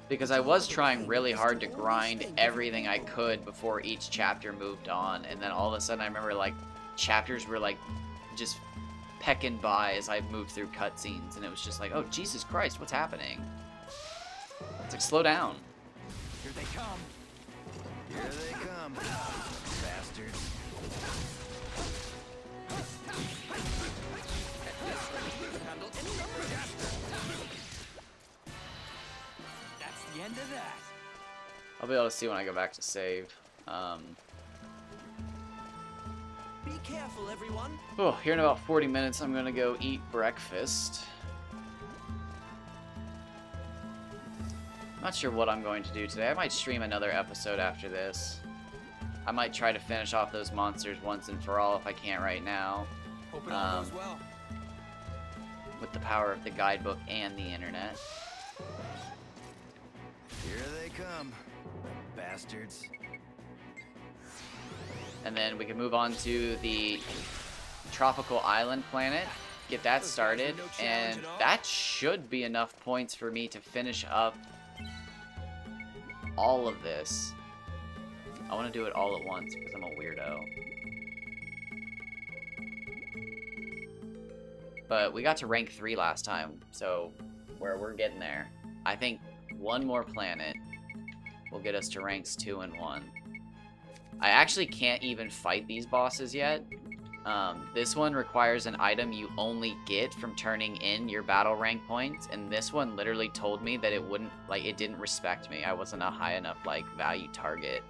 Because I was trying really hard to grind everything I could before each chapter moved on, and then all of a sudden I remember, like, chapters were, like, just pecking by as I moved through cutscenes, and it was just like, oh, Jesus Christ, what's happening? It's like, slow down. Here they come. Here they come, bastards. That's the end of that. I'll be able to see when I go back to save. Be careful, everyone. Oh, here in about 40 minutes, I'm gonna go eat breakfast. Not sure what I'm going to do today. I might stream another episode after this. I might try to finish off those monsters once and for all if I can't right now. Hope it all goes well. With the power of the guidebook and the internet. Here they come, bastards. And then we can move on to the tropical island planet, get that started, and that should be enough points for me to finish up all of this. I want to do it all at once because I'm a weirdo. But we got to rank 3 last time, so we're getting there. I think one more planet will get us to ranks 2 and 1. I actually can't even fight these bosses yet. This one requires an item you only get from turning in your battle rank points, and this one literally told me that it didn't respect me. I wasn't a high enough, like, value target.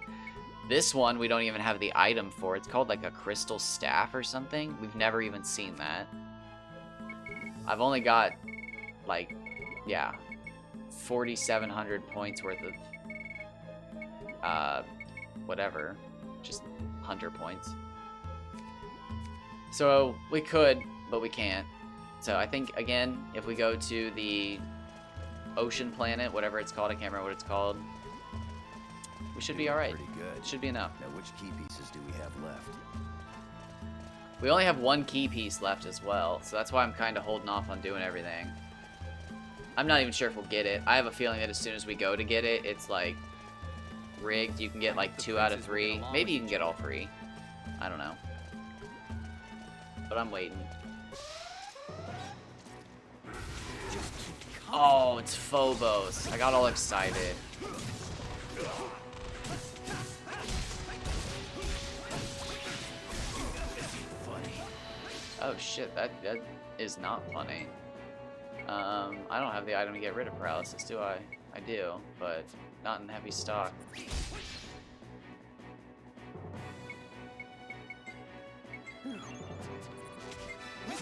This one, we don't even have the item for. It's called, like, a crystal staff or something. We've never even seen that. I've only got, like, yeah, 4,700 points worth of, whatever. Just hunter points. So we could, but we can't. So I think, again, if we go to the ocean planet, whatever it's called, I can't remember what it's called, we should be alright. Pretty good. It should be enough. Now, which key pieces do we have left? We only have one key piece left as well, so that's why I'm kind of holding off on doing everything. I'm not even sure if we'll get it. I have a feeling that as soon as we go to get it, it's like rigged. You can get like 2 out of 3. Maybe you can get all 3. I don't know. But I'm waiting. Oh, it's Phobos. I got all excited. Oh shit, that is not funny. I don't have the item to get rid of paralysis, do I? I do, but not in heavy stock.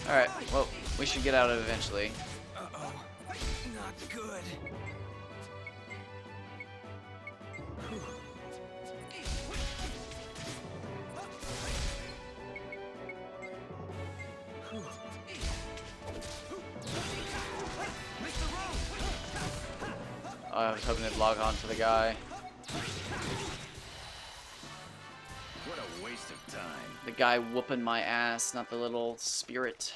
Alright, well, we should get out of it eventually. Uh-oh. Not good. I was hoping to log on to the guy. What a waste of time. The guy whooping my ass, not the little spirit.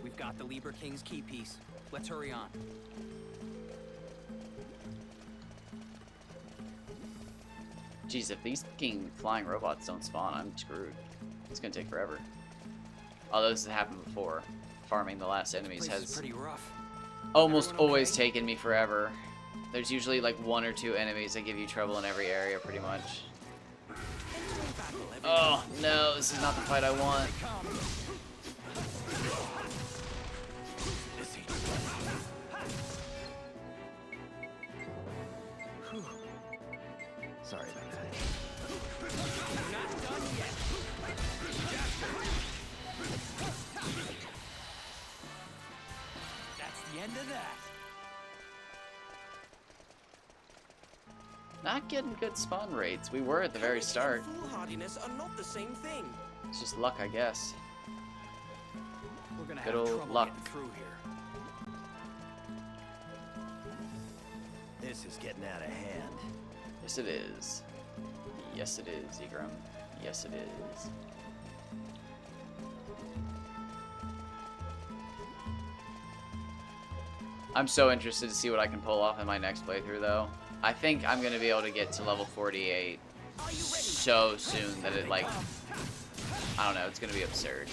We've got the Libra King's key piece. Let's hurry on. Jeez, if these fucking flying robots don't spawn, I'm screwed. It's gonna take forever. Although this has happened before. Farming the last enemies This is has pretty rough. almost Everyone always okay? taken me forever. There's usually like 1 or 2 enemies that give you trouble in every area, pretty much. Oh, no, this is not the fight I want. Sorry about that. You're not done yet. That's the end of that. Not getting good spawn rates. We were at the very Courage start. and foolhardiness are not the same thing. It's just luck, I guess. We're gonna Good have old trouble luck. getting through here. This is getting out of hand. Yes, it is. Yes, it is, Egram. Yes, it is. I'm so interested to see what I can pull off in my next playthrough, though. I think I'm going to be able to get to level 48 so soon that it, like, I don't know, it's going to be absurd.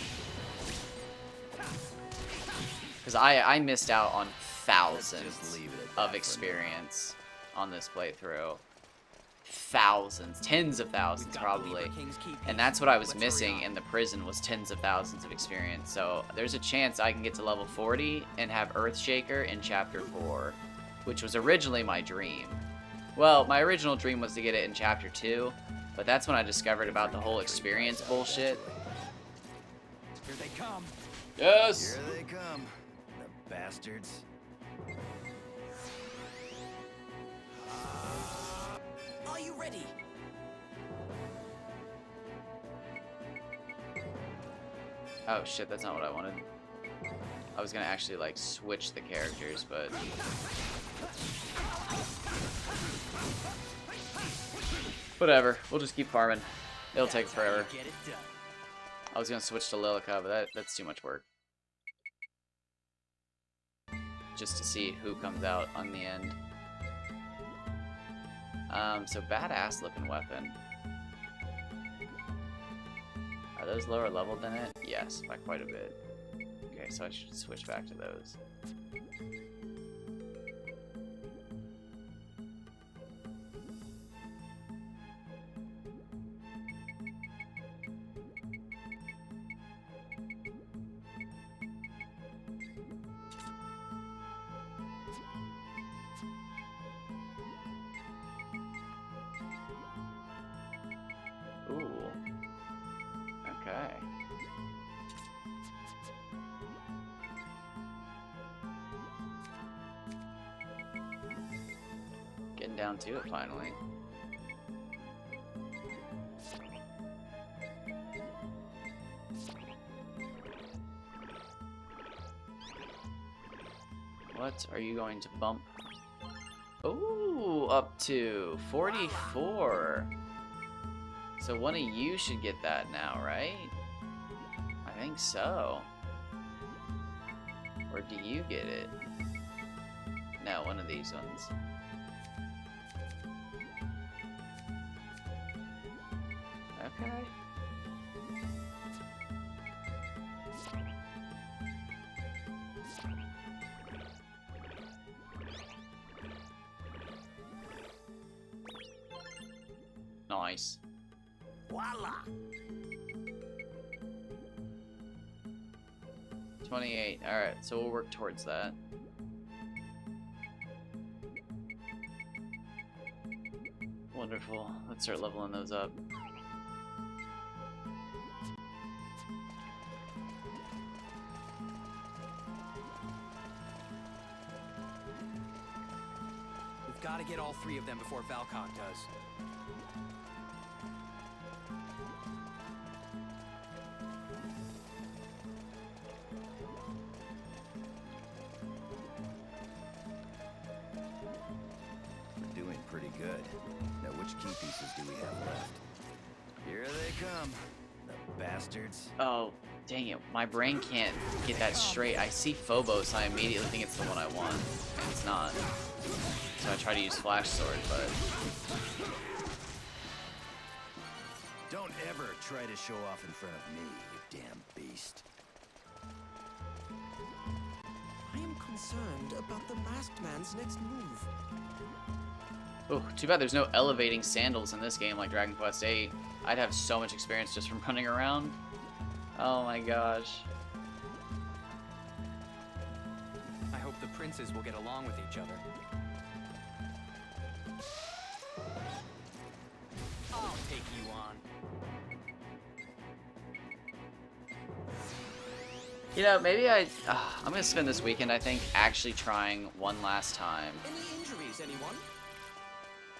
Because I missed out on thousands of experience on this playthrough. Thousands, tens of thousands probably. And that's what I was missing in the prison, was tens of thousands of experience. So there's a chance I can get to level 40 and have Earthshaker in Chapter 4, which was originally my dream. Well, my original dream was to get it in Chapter 2, but that's when I discovered about the whole experience bullshit. Here they come. Yes! Here they come, the bastards. Are you ready? Oh shit, that's not what I wanted. I was gonna actually like switch the characters, but whatever. We'll just keep farming. It'll take forever. Get it done. I was gonna switch to Lilica, but that's too much work. Just to see who comes out on the end. So badass looking weapon. Are those lower level than it? Yes, by quite a bit. Okay, so I should switch back to those. Ooh. Okay. Getting down to it finally. What are you going to bump? Ooh, up to 44. So one of you should get that now, right? I think so. Or do you get it? No, one of these ones. Okay. Nice. Voila! 28. Alright, so we'll work towards that. Wonderful. Let's start leveling those up. We've got to get all three of them before Valcock does. We're doing pretty good. Now, which key pieces do we have left? Here they come, the bastards. Oh, dang it. My brain can't get that straight. I see Phobos, I immediately think it's the one I want. And it's not. So I try to use Flash Sword, but... Don't ever try to show off in front of me, you damn beast. I am concerned about the masked man's next move. Oh, too bad there's no elevating sandals in this game like Dragon Quest VIII. I'd have so much experience just from running around. Oh my gosh. I hope the princes will get along with each other. take you on. You know, maybe I'm gonna spend this weekend, I think, actually trying one last time Any injuries, anyone?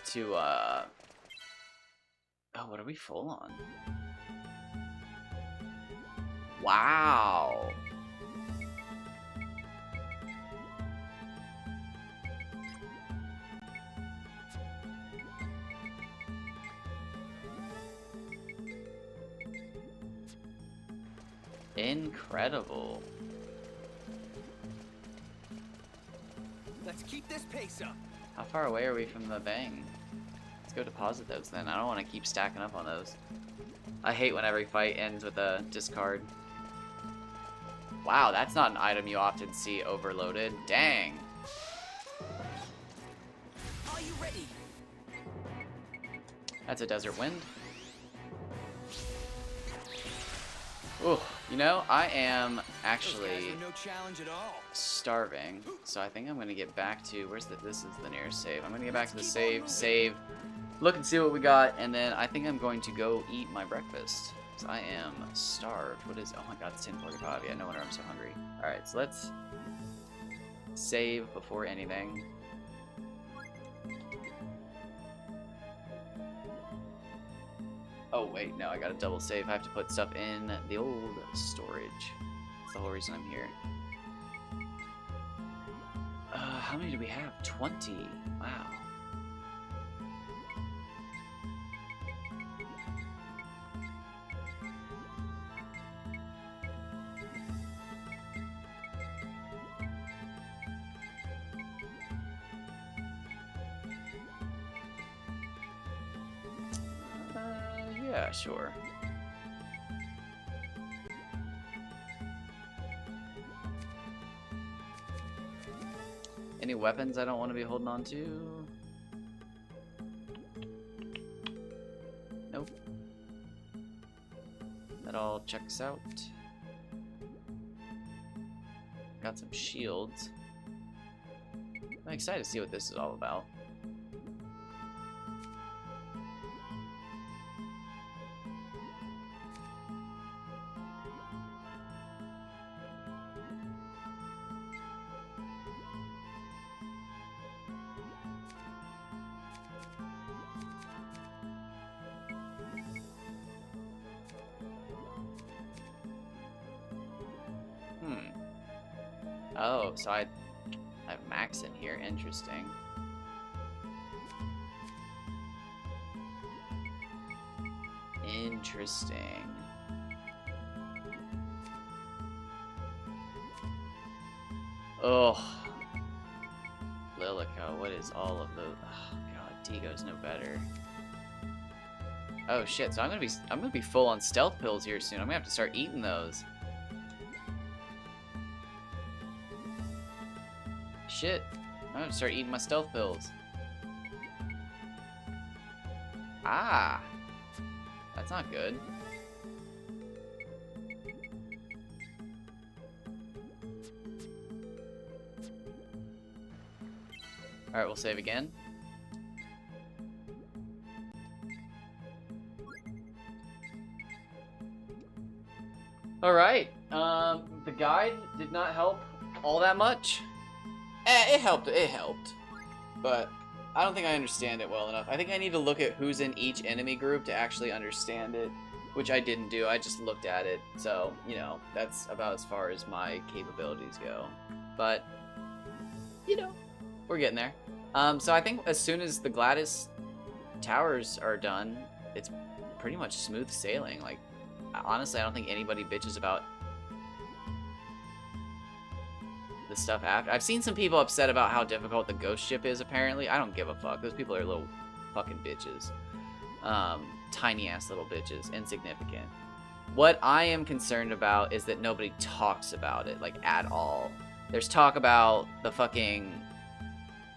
to, oh, what are we full on? Wow. Incredible. Let's keep this pace up. How far away are we from the bang? Let's go deposit those then. I don't want to keep stacking up on those. I hate when every fight ends with a discard. Wow, that's not an item you often see overloaded. Dang. Are you ready? That's a desert wind. Ooh, you know, I am actually Those guys are no challenge at all. starving, so I think I'm gonna get back to this is the nearest save. I'm gonna get back to the save, look and see what we got, and then I think I'm going to go eat my breakfast. 'Cause I am starved. What is? Oh my God, it's 10:45. Yeah, no wonder I'm so hungry. All right, so let's save before anything. Oh wait, no, I gotta double save. I have to put stuff in the old storage. That's the whole reason I'm here. How many do we have? 20. Wow. Yeah, sure. Any weapons I don't want to be holding on to? Nope. That all checks out. Got some shields. I'm excited to see what this is all about. Oh, so I have Max in here. Interesting. Interesting. Oh. Lilico, what is all of the... Oh, God, Dego's no better. Oh, shit, so I'm gonna be full on stealth pills here soon. I'm gonna have to start eating those. Shit. I'm gonna start eating my stealth pills. Ah. That's not good. Alright, we'll save again. Alright. The guide did not help all that much. It helped, but I don't think I understand it well enough. I think I need to look at who's in each enemy group to actually understand it, which I didn't do. I just looked at it, so, you know, that's about as far as my capabilities go. But, you know, we're getting there. So I think as soon as the Gladys towers are done, it's pretty much smooth sailing. Like, honestly, I don't think anybody bitches about the stuff after. I've seen some people upset about how difficult the ghost ship is, apparently. I don't give a fuck. Those people are little fucking bitches. Tiny ass little bitches. Insignificant. What I am concerned about is that nobody talks about it, like, at all. There's talk about the fucking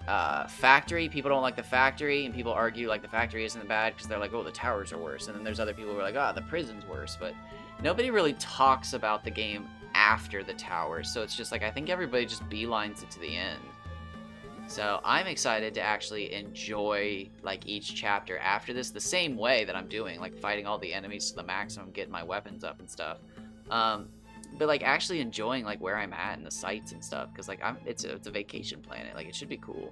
factory. People don't like the factory, and people argue like the factory isn't bad because they're like, oh, the towers are worse. And then there's other people who are like, ah, the prison's worse. But nobody really talks about the game after the towers, so it's just like I think everybody just beelines it to the end. So I'm excited to actually enjoy like each chapter after this the same way that I'm doing, like fighting all the enemies to the maximum, getting my weapons up and stuff. But like actually enjoying like where I'm at and the sights and stuff, because like it's a vacation planet, like it should be cool.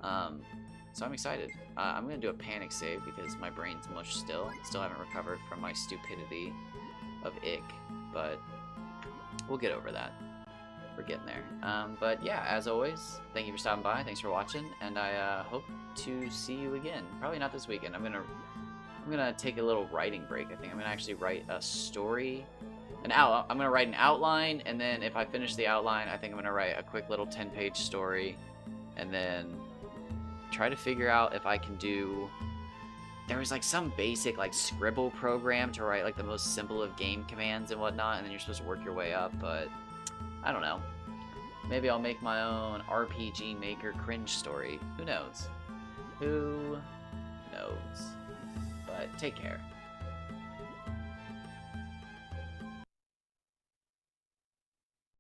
So I'm excited. I'm gonna do a panic save because my brain's mush still. Still haven't recovered from my stupidity of ick, but we'll get over that. We're getting there. But yeah, as always, thank you for stopping by. Thanks for watching, and I hope to see you again. Probably not this weekend. I'm gonna take a little writing break. I think I'm gonna actually write a story. I'm gonna write an outline, and then if I finish the outline, I think I'm gonna write a quick little 10-page story, and then try to figure out if I can do. There was like some basic like scribble program to write like the most simple of game commands and whatnot, and then you're supposed to work your way up, but I don't know. Maybe I'll make my own RPG Maker cringe story. Who knows? Who knows? But take care.